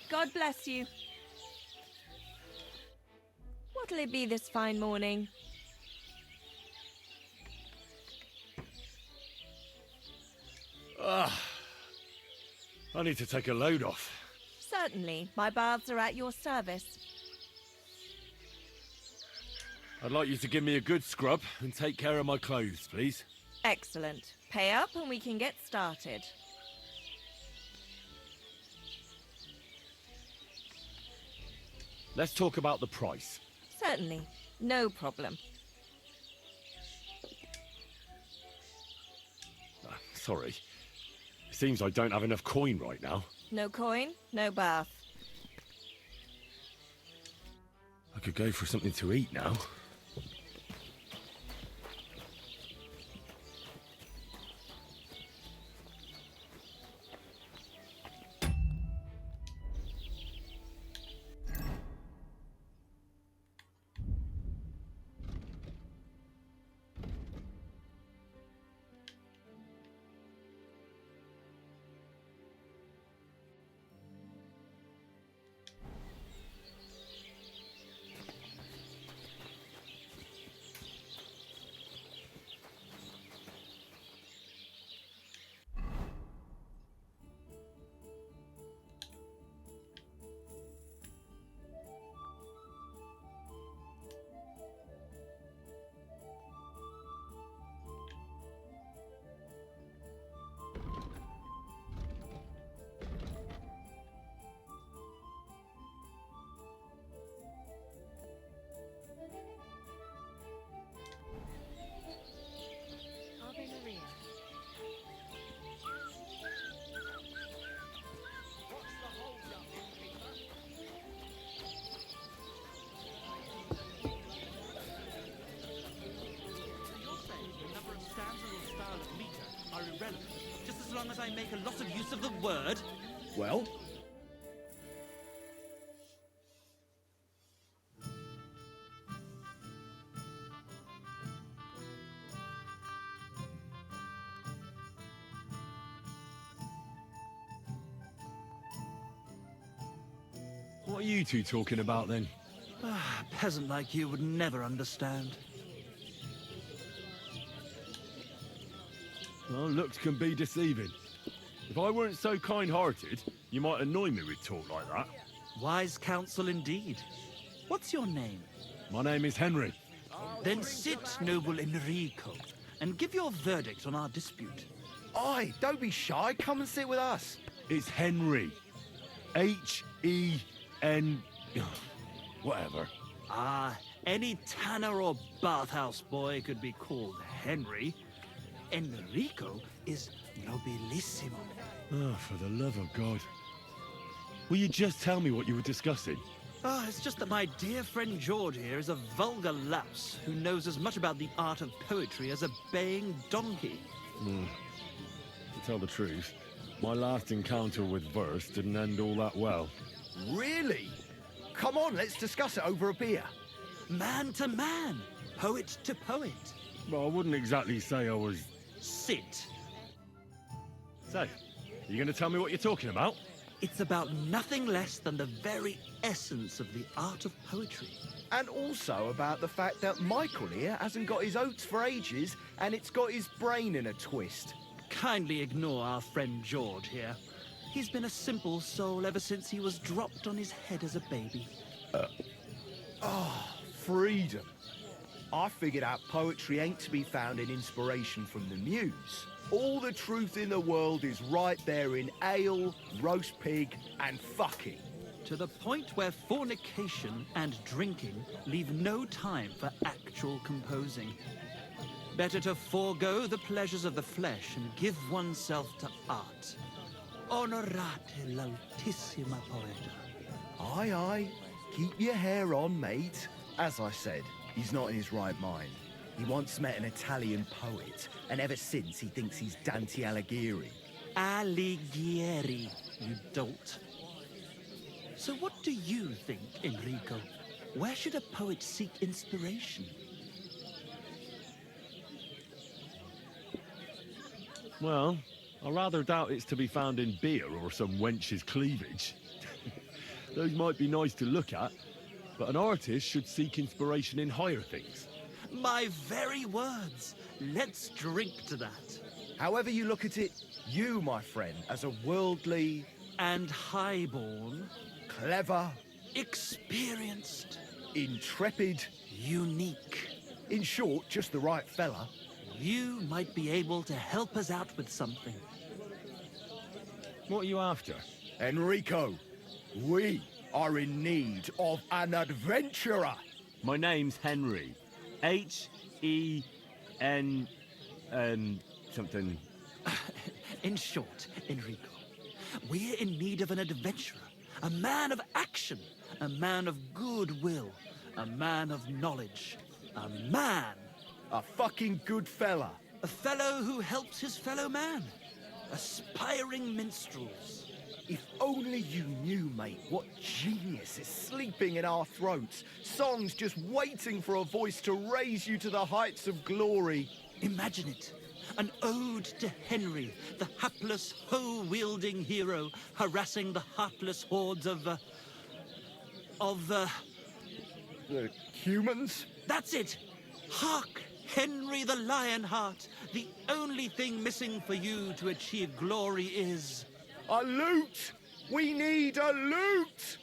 God bless you. What'll it be this fine morning? I need to take a load off. Certainly. My baths are at your service. I'd like you to give me a good scrub and take care of my clothes, please. Excellent. Pay up and we can get started. Let's talk about the price. Certainly. No problem. Sorry. Seems I don't have enough coin right now. No coin, no bath. I could go for something to eat now. Just as long as I make a lot of use of the word. Well? What are you two talking about then? A peasant like you would never understand. Well, looks can be deceiving. If I weren't so kind-hearted, you might annoy me with talk like that. Wise counsel indeed. What's your name? My name is Henry. Then sit, noble Enrico, and give your verdict on our dispute. Oi, don't be shy. Come and sit with us. It's Henry. H-E-N... whatever. Ah, any tanner or bathhouse boy could be called Henry. Enrico is nobilissimo. Oh, for the love of God. Will you just tell me what you were discussing? Ah, it's just that my dear friend George here is a vulgar louse who knows as much about the art of poetry as a baying donkey. To tell the truth, my last encounter with verse didn't end all that well. Really? Come on, let's discuss it over a beer. Man to man, poet to poet. Well, I wouldn't exactly say I was... Sit. So, you going to tell me what you're talking about? It's about nothing less than the very essence of the art of poetry. And also about the fact that Michael here hasn't got his oats for ages, and it's got his brain in a twist. Kindly ignore our friend George here. He's been a simple soul ever since he was dropped on his head as a baby. Freedom. I figured out poetry ain't to be found in inspiration from the muse. All the truth in the world is right there in ale, roast pig, and fucking. To the point where fornication and drinking leave no time for actual composing. Better to forego the pleasures of the flesh and give oneself to art. Onorate l'altissima poeta. Aye, aye. Keep your hair on, mate. As I said, he's not in his right mind. He once met an Italian poet, and ever since he thinks he's Dante Alighieri. Alighieri, you dolt. So what do you think, Enrico? Where should a poet seek inspiration? Well, I rather doubt it's to be found in beer or some wench's cleavage. Those might be nice to look at, but an artist should seek inspiration in higher things. My very words. Let's drink to that. However you look at it, you, my friend, as a worldly... and highborn... clever... experienced... intrepid... unique... in short, just the right fella... you might be able to help us out with something. What are you after? Enrico, we are in need of an adventurer. My name's Henry. H-E-N... something... In short, Enrico, we're in need of an adventurer, a man of action, a man of goodwill, a man of knowledge, a man... a fucking good fella. A fellow who helps his fellow man. Aspiring minstrels. If only you knew, mate, what genius is sleeping in our throats. Songs just waiting for a voice to raise you to the heights of glory. Imagine it. An ode to Henry, the hapless, hoe-wielding hero, harassing the heartless hordes of humans? That's it! Hark! Henry the Lionheart! The only thing missing for you to achieve glory is... a loot! We need a loot!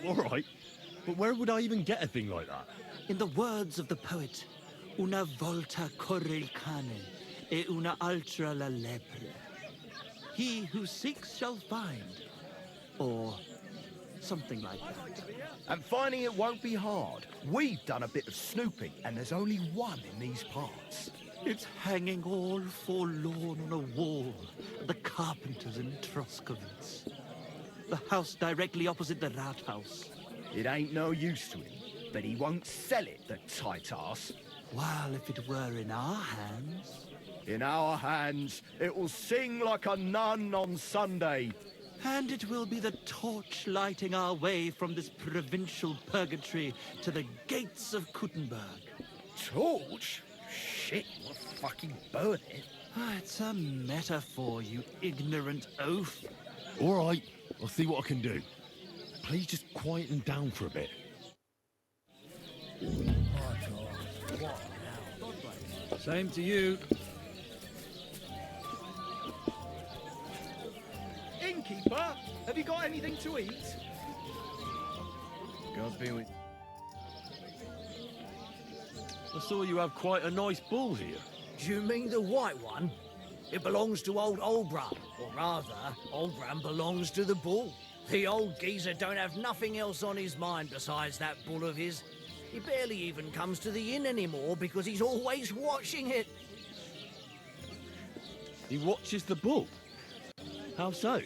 All right, but where would I even get a thing like that? In the words of the poet, una volta corre il cane, e una altra la lepre. He who seeks shall find. Or something like that. And finding it won't be hard. We've done a bit of snooping, and there's only one in these parts. It's hanging all forlorn on a wall at the carpenters in Troskovitz. The house directly opposite the Rathaus. It ain't no use to him, but he won't sell it, the tight ass. Well, if it were in our hands... In our hands, it will sing like a nun on Sunday. And it will be the torch lighting our way from this provincial purgatory to the gates of Kuttenberg. Torch? Shit, we'll fucking burn it. It's a metaphor, you ignorant oaf. All right, I'll see what I can do. Please just quieten down for a bit. Same to you. Innkeeper, have you got anything to eat? God be with... I saw you have quite a nice bull here. Do you mean the white one? It belongs to old Olbram, or rather, Olbram belongs to the bull. The old geezer don't have nothing else on his mind besides that bull of his. He barely even comes to the inn anymore because he's always watching it. He watches the bull? How so?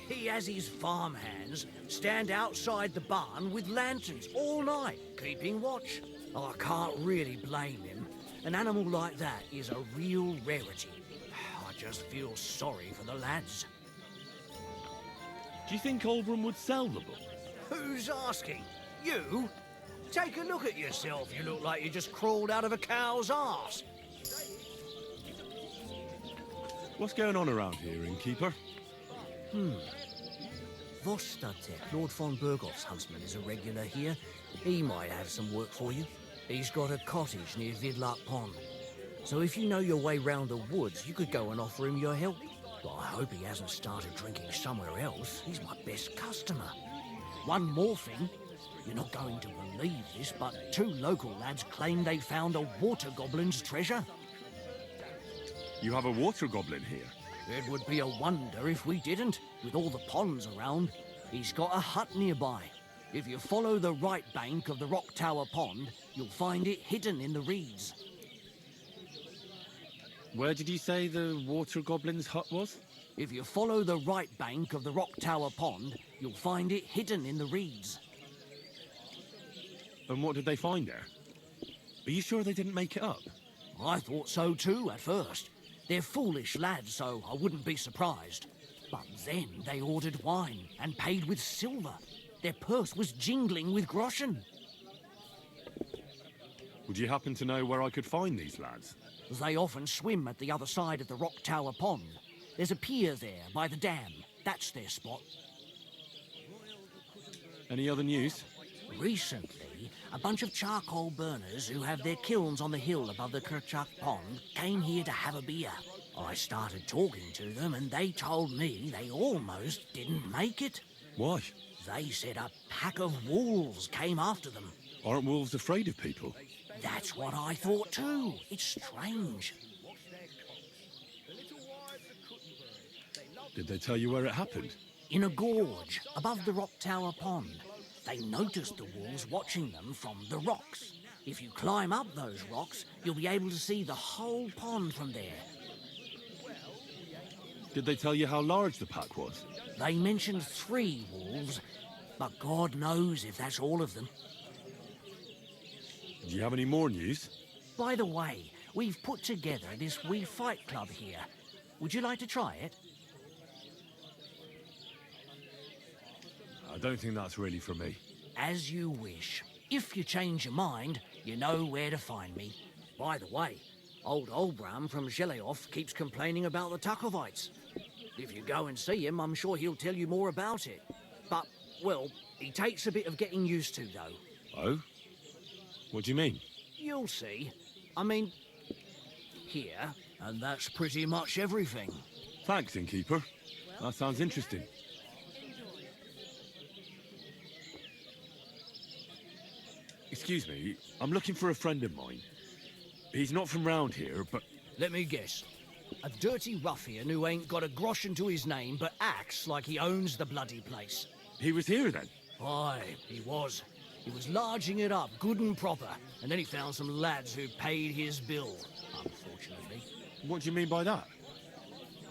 He has his farmhands stand outside the barn with lanterns all night, keeping watch. I can't really blame him. An animal like that is a real rarity. I just feel sorry for the lads. Do you think Olbram would sell the bull? Who's asking? You? Take a look at yourself. You look like you just crawled out of a cow's arse. What's going on around here, innkeeper? Vostatek, Lord von Berghoff's huntsman, is a regular here. He might have some work for you. He's got a cottage near Vidlak Pond. So if you know your way round the woods, you could go and offer him your help. But I hope he hasn't started drinking somewhere else. He's my best customer. One more thing. You're not going to believe this, but 2 local lads claim they found a water goblin's treasure. You have a water goblin here? It would be a wonder if we didn't, with all the ponds around. He's got a hut nearby. If you follow the right bank of the Rock Tower Pond, you'll find it hidden in the reeds. Where did you say the water goblin's hut was? If you follow the right bank of the Rock Tower Pond, you'll find it hidden in the reeds. And what did they find there? Are you sure they didn't make it up? I thought so too at first. They're foolish lads, so I wouldn't be surprised. But then they ordered wine and paid with silver. Their purse was jingling with groschen. Would you happen to know where I could find these lads? They often swim at the other side of the Rock Tower Pond. There's a pier there by the dam. That's their spot. Any other news? Recently, a bunch of charcoal burners who have their kilns on the hill above the Kerchak Pond came here to have a beer. I started talking to them and they told me they almost didn't make it. Why? They said a pack of wolves came after them. Aren't wolves afraid of people? That's what I thought too. It's strange. Did they tell you where it happened? In a gorge above the Rock Tower Pond. They noticed the wolves watching them from the rocks. If you climb up those rocks, you'll be able to see the whole pond from there. Did they tell you how large the pack was? They mentioned 3 wolves, but God knows if that's all of them. Do you have any more news? By the way, we've put together this wee fight club here. Would you like to try it? I don't think that's really for me. As you wish. If you change your mind, you know where to find me. By the way, old Olbram from Zheleov keeps complaining about the Takovites. If you go and see him, I'm sure he'll tell you more about it. But, well, he takes a bit of getting used to, though. Oh? What do you mean? You'll see. I mean, here, and that's pretty much everything. Thanks, innkeeper. That sounds interesting. Excuse me, I'm looking for a friend of mine. He's not from round here, but... Let me guess. A dirty ruffian who ain't got a groschen to his name, but acts like he owns the bloody place. He was here then? Aye, he was. He was larging it up, good and proper, and then he found some lads who paid his bill, unfortunately. What do you mean by that?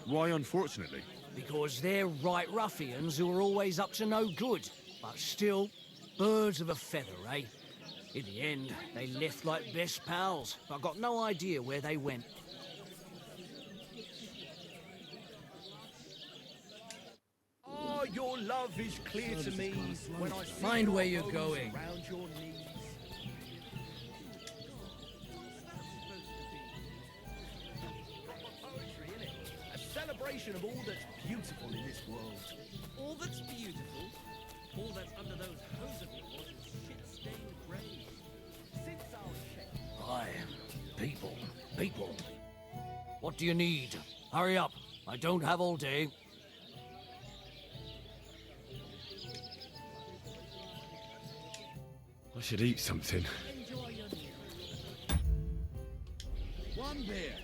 Why unfortunately? Because they're right ruffians who are always up to no good, but still, birds of a feather, eh? In the end, they left like best pals. I've got no idea where they went. Oh, your love is clear to me when I see Mind your where you're arms going. around your knees. A celebration of all that's beautiful in this world. All that's beautiful, all that's under those hose of yours is shit-stained grey. Since our shape. Aye, people. What do you need? Hurry up. I don't have all day. I should eat something. Enjoy your meal. One beer.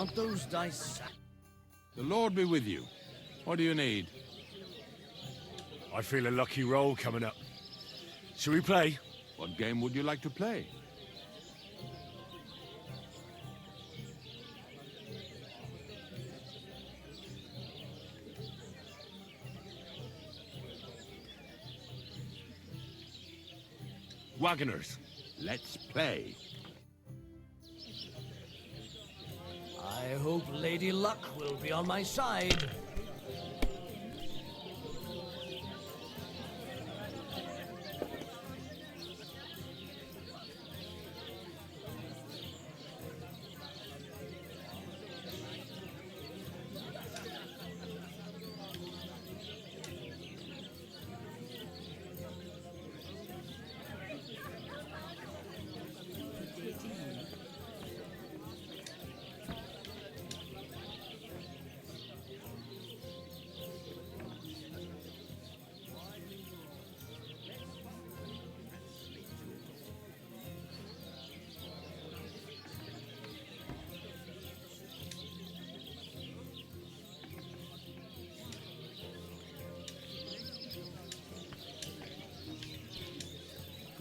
Aren't those dice... The Lord be with you. What do you need? I feel a lucky roll coming up. Shall we play? What game would you like to play? Wagoners. Let's play. I hope Lady Luck will be on my side.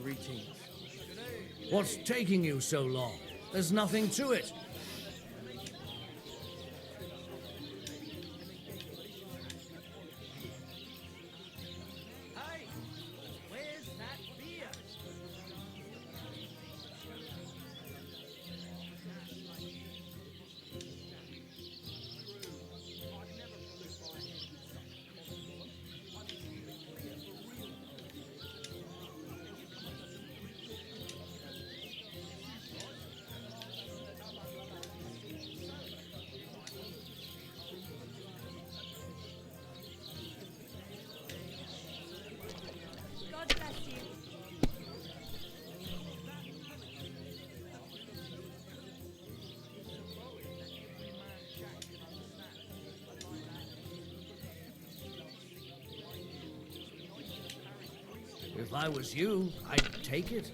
Greetings. What's taking you so long? There's nothing to it. Hey, where's that beer? God bless you. If I was you, I'd take it.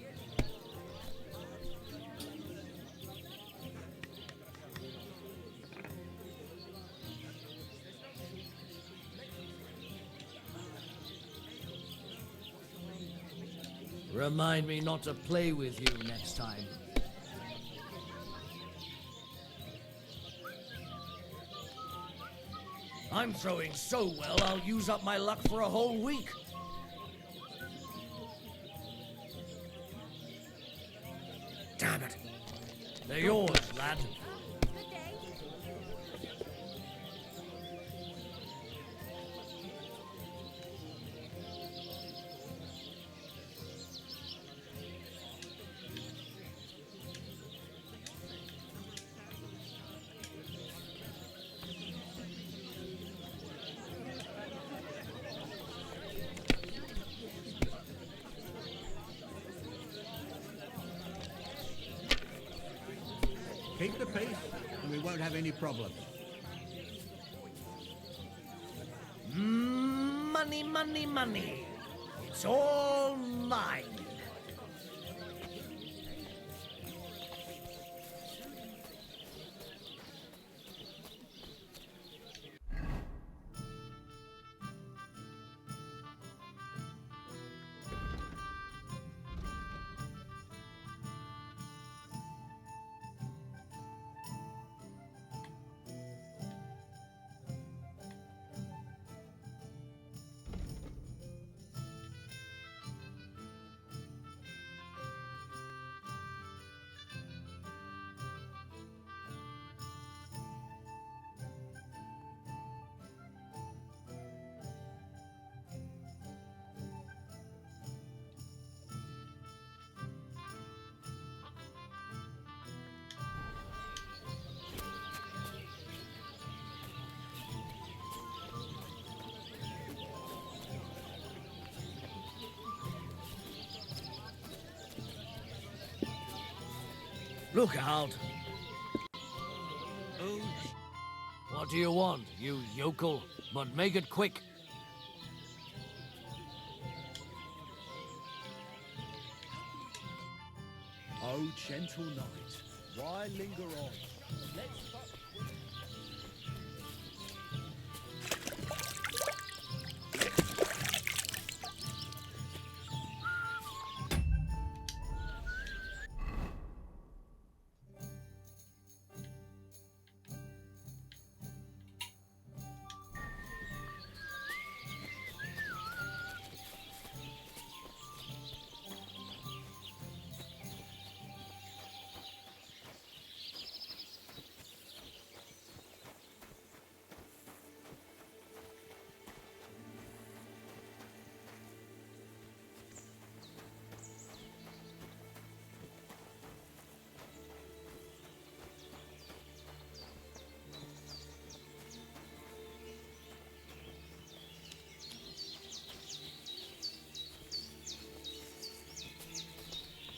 Remind me not to play with you next time. I'm throwing so well, I'll use up my luck for a whole week. Damn it. They're yours, lad. Keep the peace, and we won't have any problems. Money, money, money. It's all mine. Look out. What do you want, you yokel? But make it quick. Oh, gentle knight, why linger on? Let's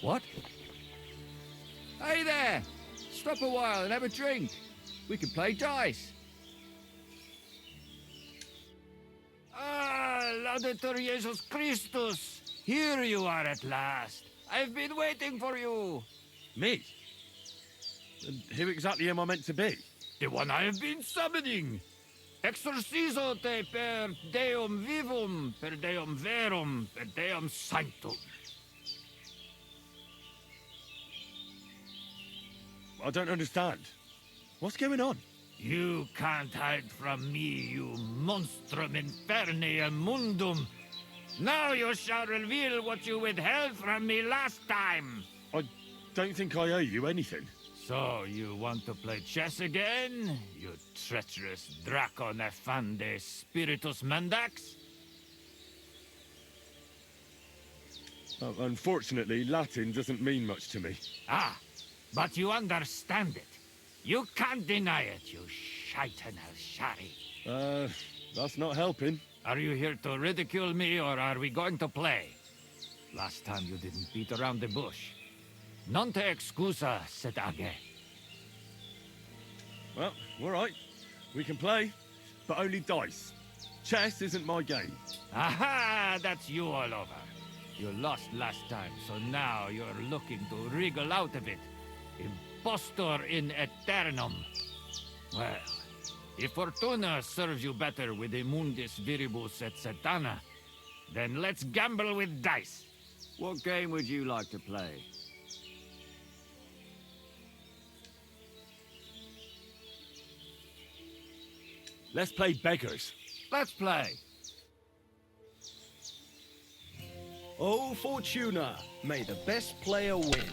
What? Hey there! Stop a while and have a drink. We can play dice. Ah, Laudetur Jesus Christus! Here you are at last. I've been waiting for you. Me? And who exactly am I meant to be? The one I have been summoning. Exorcizo te per deum vivum, per deum verum, per deum sanctum. I don't understand. What's going on? You can't hide from me, you monstrum infernae mundum. Now you shall reveal what you withheld from me last time. I don't think I owe you anything. So you want to play chess again, you treacherous Draco Nefande Spiritus Mendax? Unfortunately, Latin doesn't mean much to me. Ah, but you understand it. You can't deny it, you shaitan al-shari. That's not helping. Are you here to ridicule me, or are we going to play? Last time you didn't beat around the bush. Non te excusa, sedage. Well, all right. We can play, but only dice. Chess isn't my game. Aha! That's you all over. You lost last time, so now you're looking to wriggle out of it. Impostor in aeternum. Well, if Fortuna serves you better with Immundis Viribus et Satana, then let's gamble with dice. What game would you like to play? Let's play beggars. Let's play. Oh, Fortuna, may the best player win.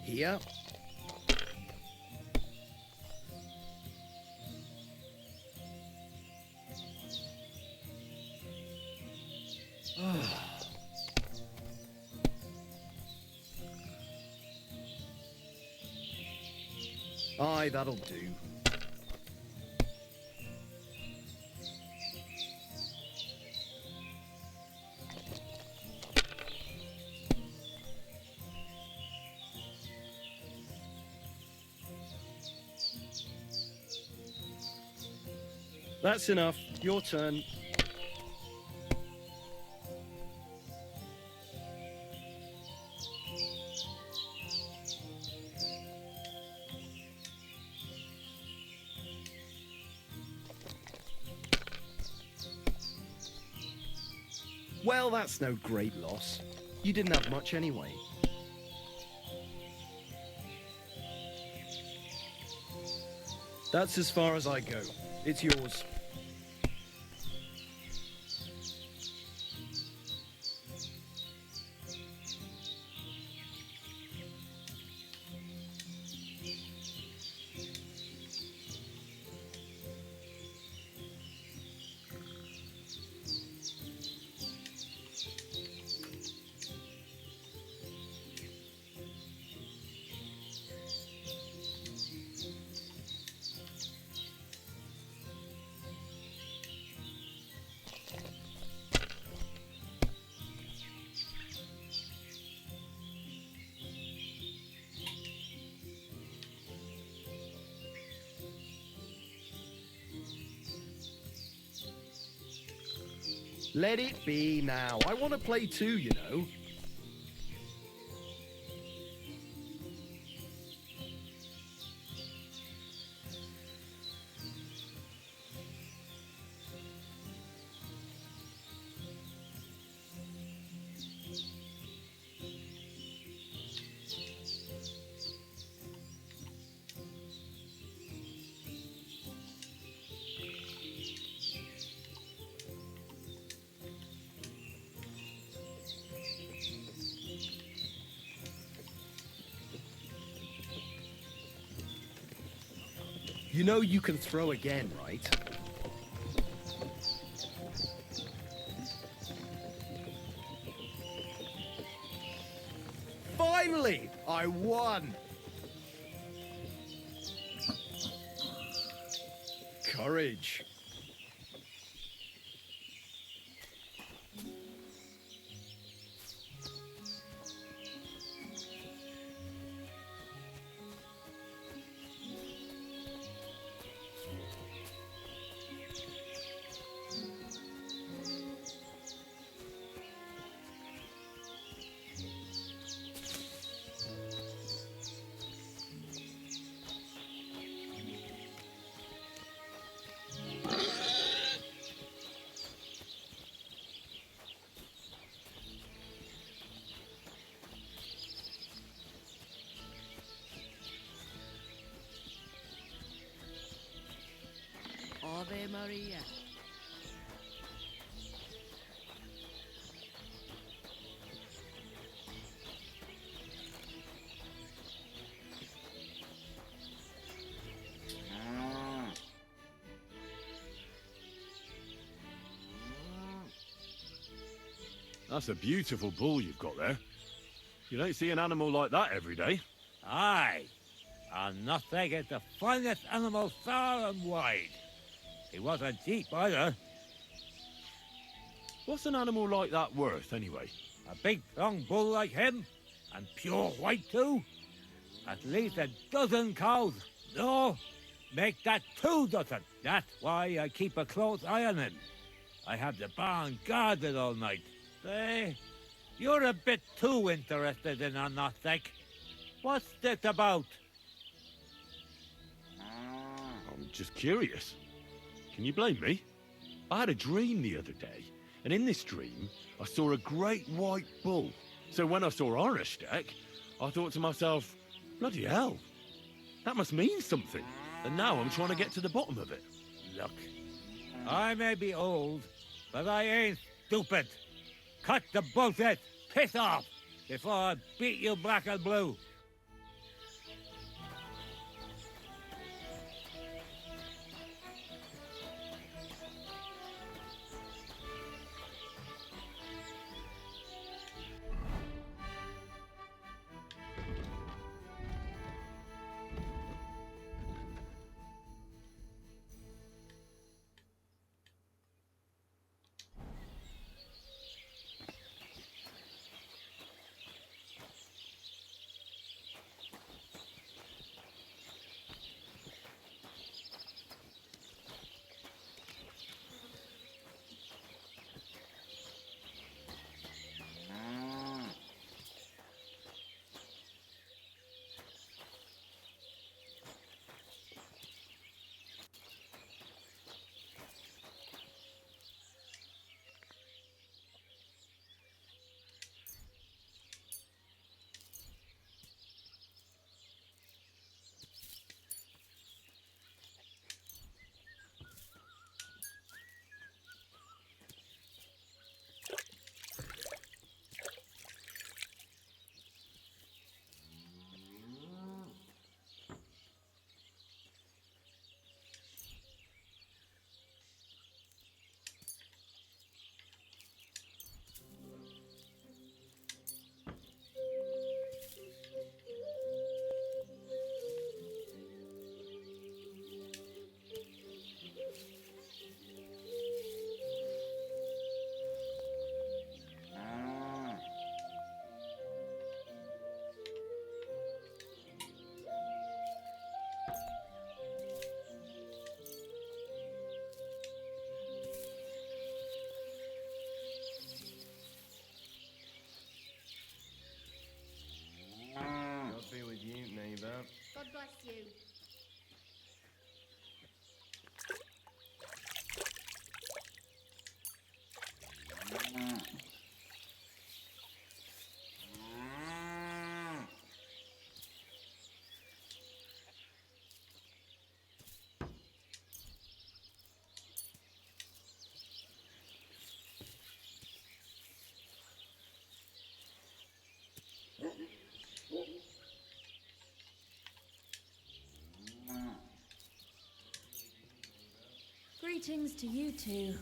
Here. Aye, that'll do. That's enough. Your turn. Well, that's no great loss. You didn't have much anyway. That's as far as I go. It's yours. Let it be now. I want to play too, you know. You know you can throw again, right? Finally! I won! Courage. Ave Maria. That's a beautiful bull you've got there. You don't see an animal like that every day. Aye, and nothing is the finest animal far and wide. He wasn't cheap either. What's an animal like that worth, anyway? A big, strong bull like him, and pure white too. At least a dozen cows. No, make that 2 dozen. That's why I keep a close eye on him. I have the barn guarded all night. Say, you're a bit too interested in a nothing. What's this about? I'm just curious. Can you blame me? I had a dream the other day, and in this dream, I saw a great white bull. So when I saw Ornsteck, I thought to myself, bloody hell, that must mean something. And now I'm trying to get to the bottom of it. Look, I may be old, but I ain't stupid. Cut the bullshit, piss off, before I beat you black and blue. Greetings to you two.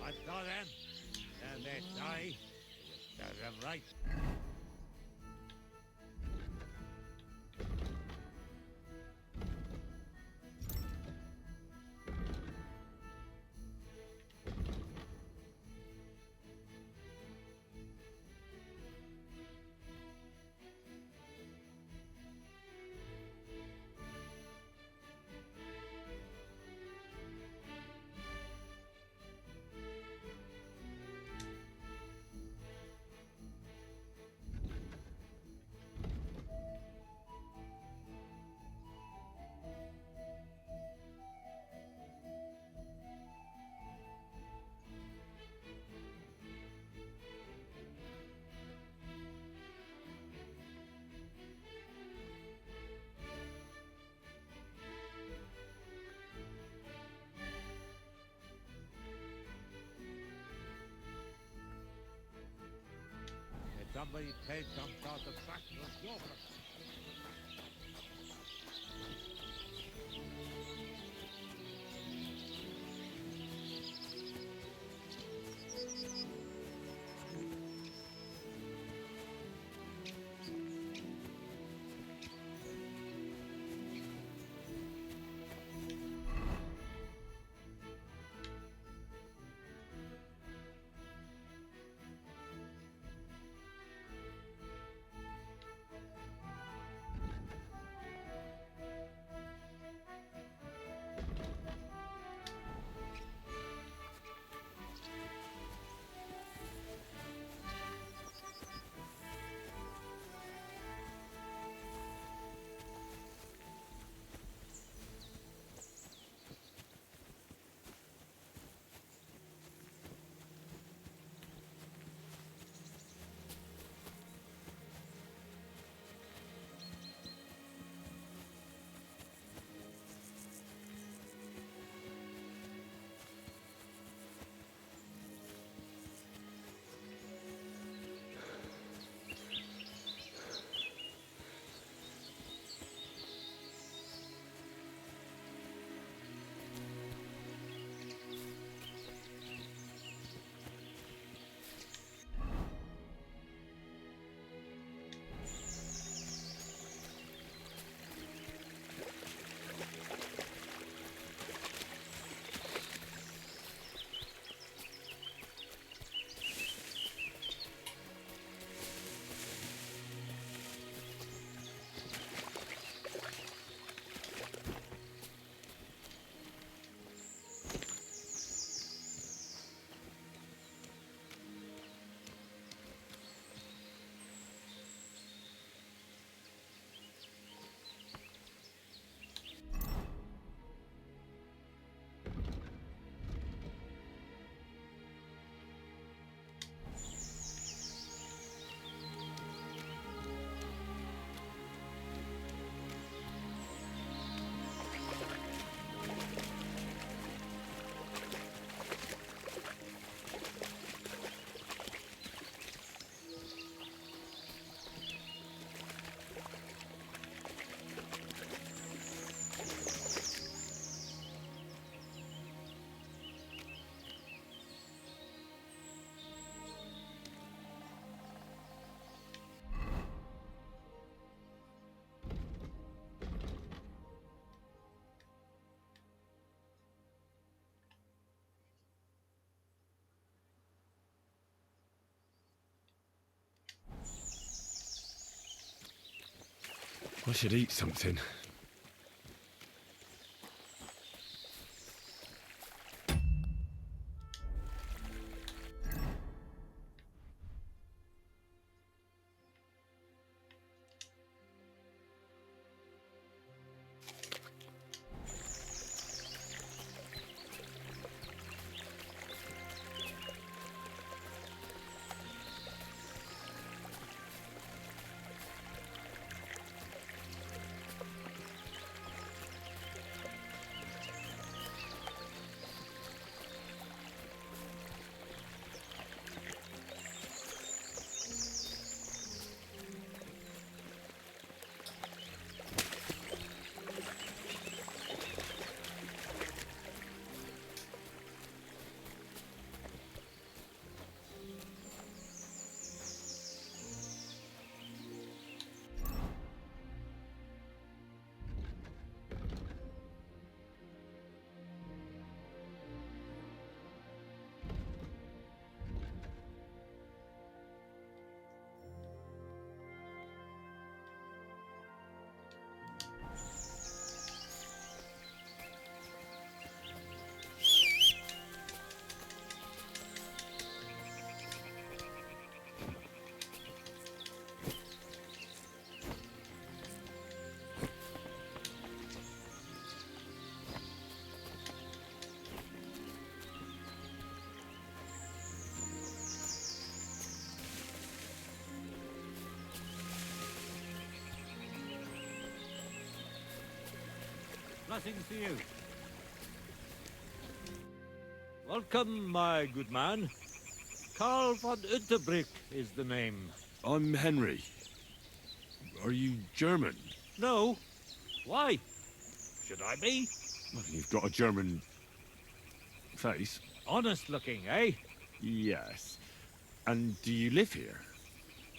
I saw them, and they die. Serve them right. Somebody paid some sort of fractional joker. I should eat something. Blessings to you. Welcome, my good man. Karl von Unterbrick is the name. I'm Henry. Are you German? No. Why? Should I be? Well, you've got a German face. Honest looking, eh? Yes. And do you live here?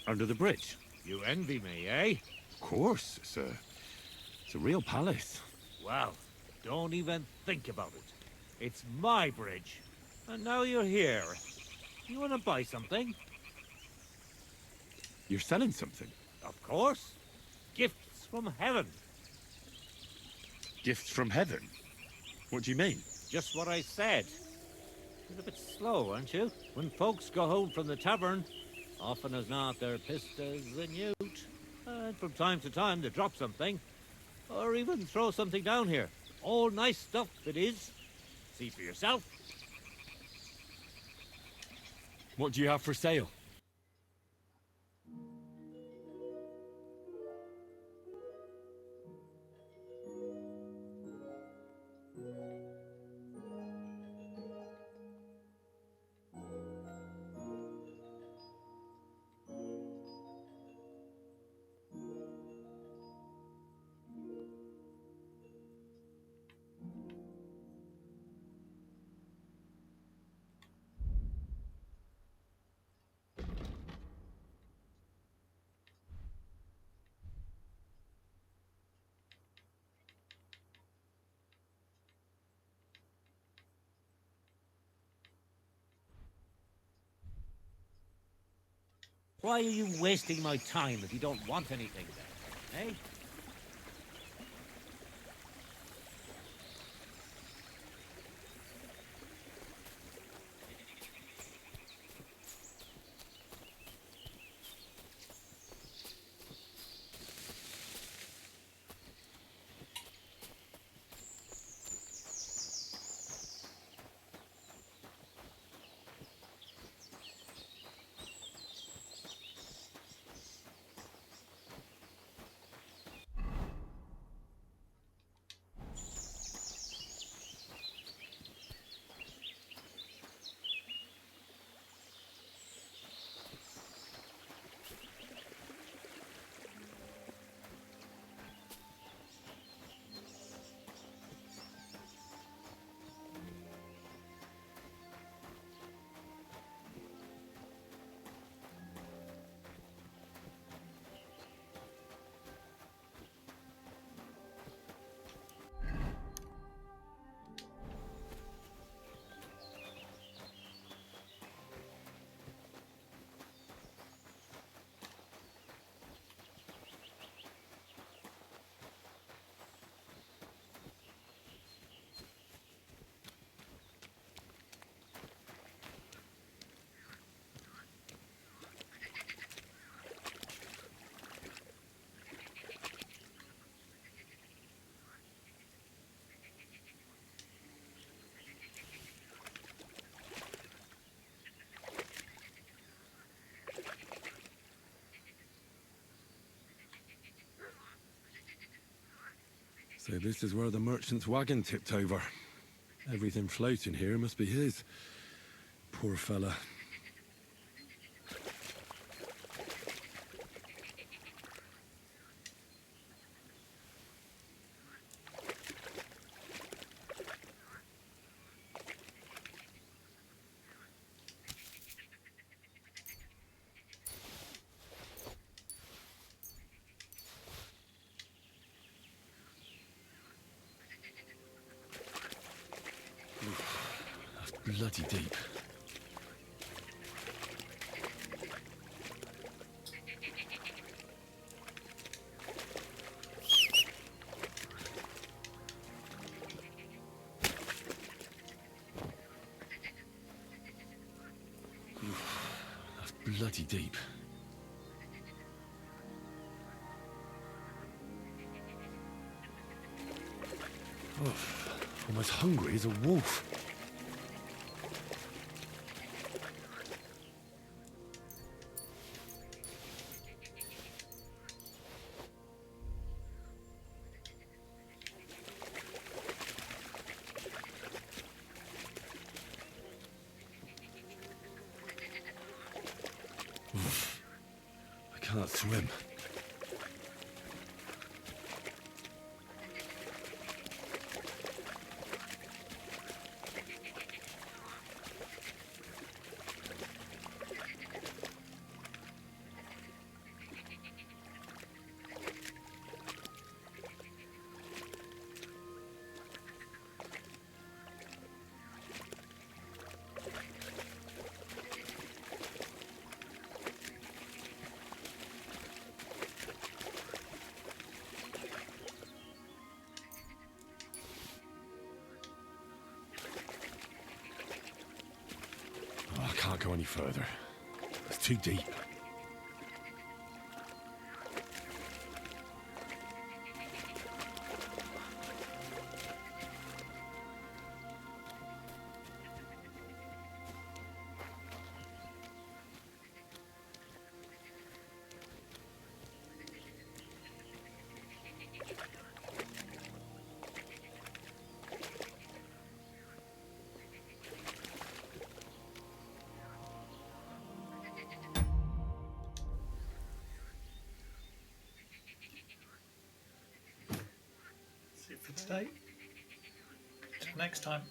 Under the bridge? You envy me, eh? Of course. It's a real palace. Well, don't even think about it. It's my bridge. And now you're here. You want to buy something? You're selling something? Of course. Gifts from heaven. Gifts from heaven? What do you mean? Just what I said. You're a bit slow, aren't you? When folks go home from the tavern, often as not they're pissed as a newt. And from time to time they drop something. Or even throw something down here. All nice stuff it is. See for yourself. What do you have for sale? Why are you wasting my time if you don't want anything then, eh? So this is where the merchant's wagon tipped over. Everything floating here must be his. Poor fella. That's bloody deep. That's bloody deep. Oh, almost hungry as a wolf. I can't swim. I can't go any further. It's too deep. That's it for today. Till next time.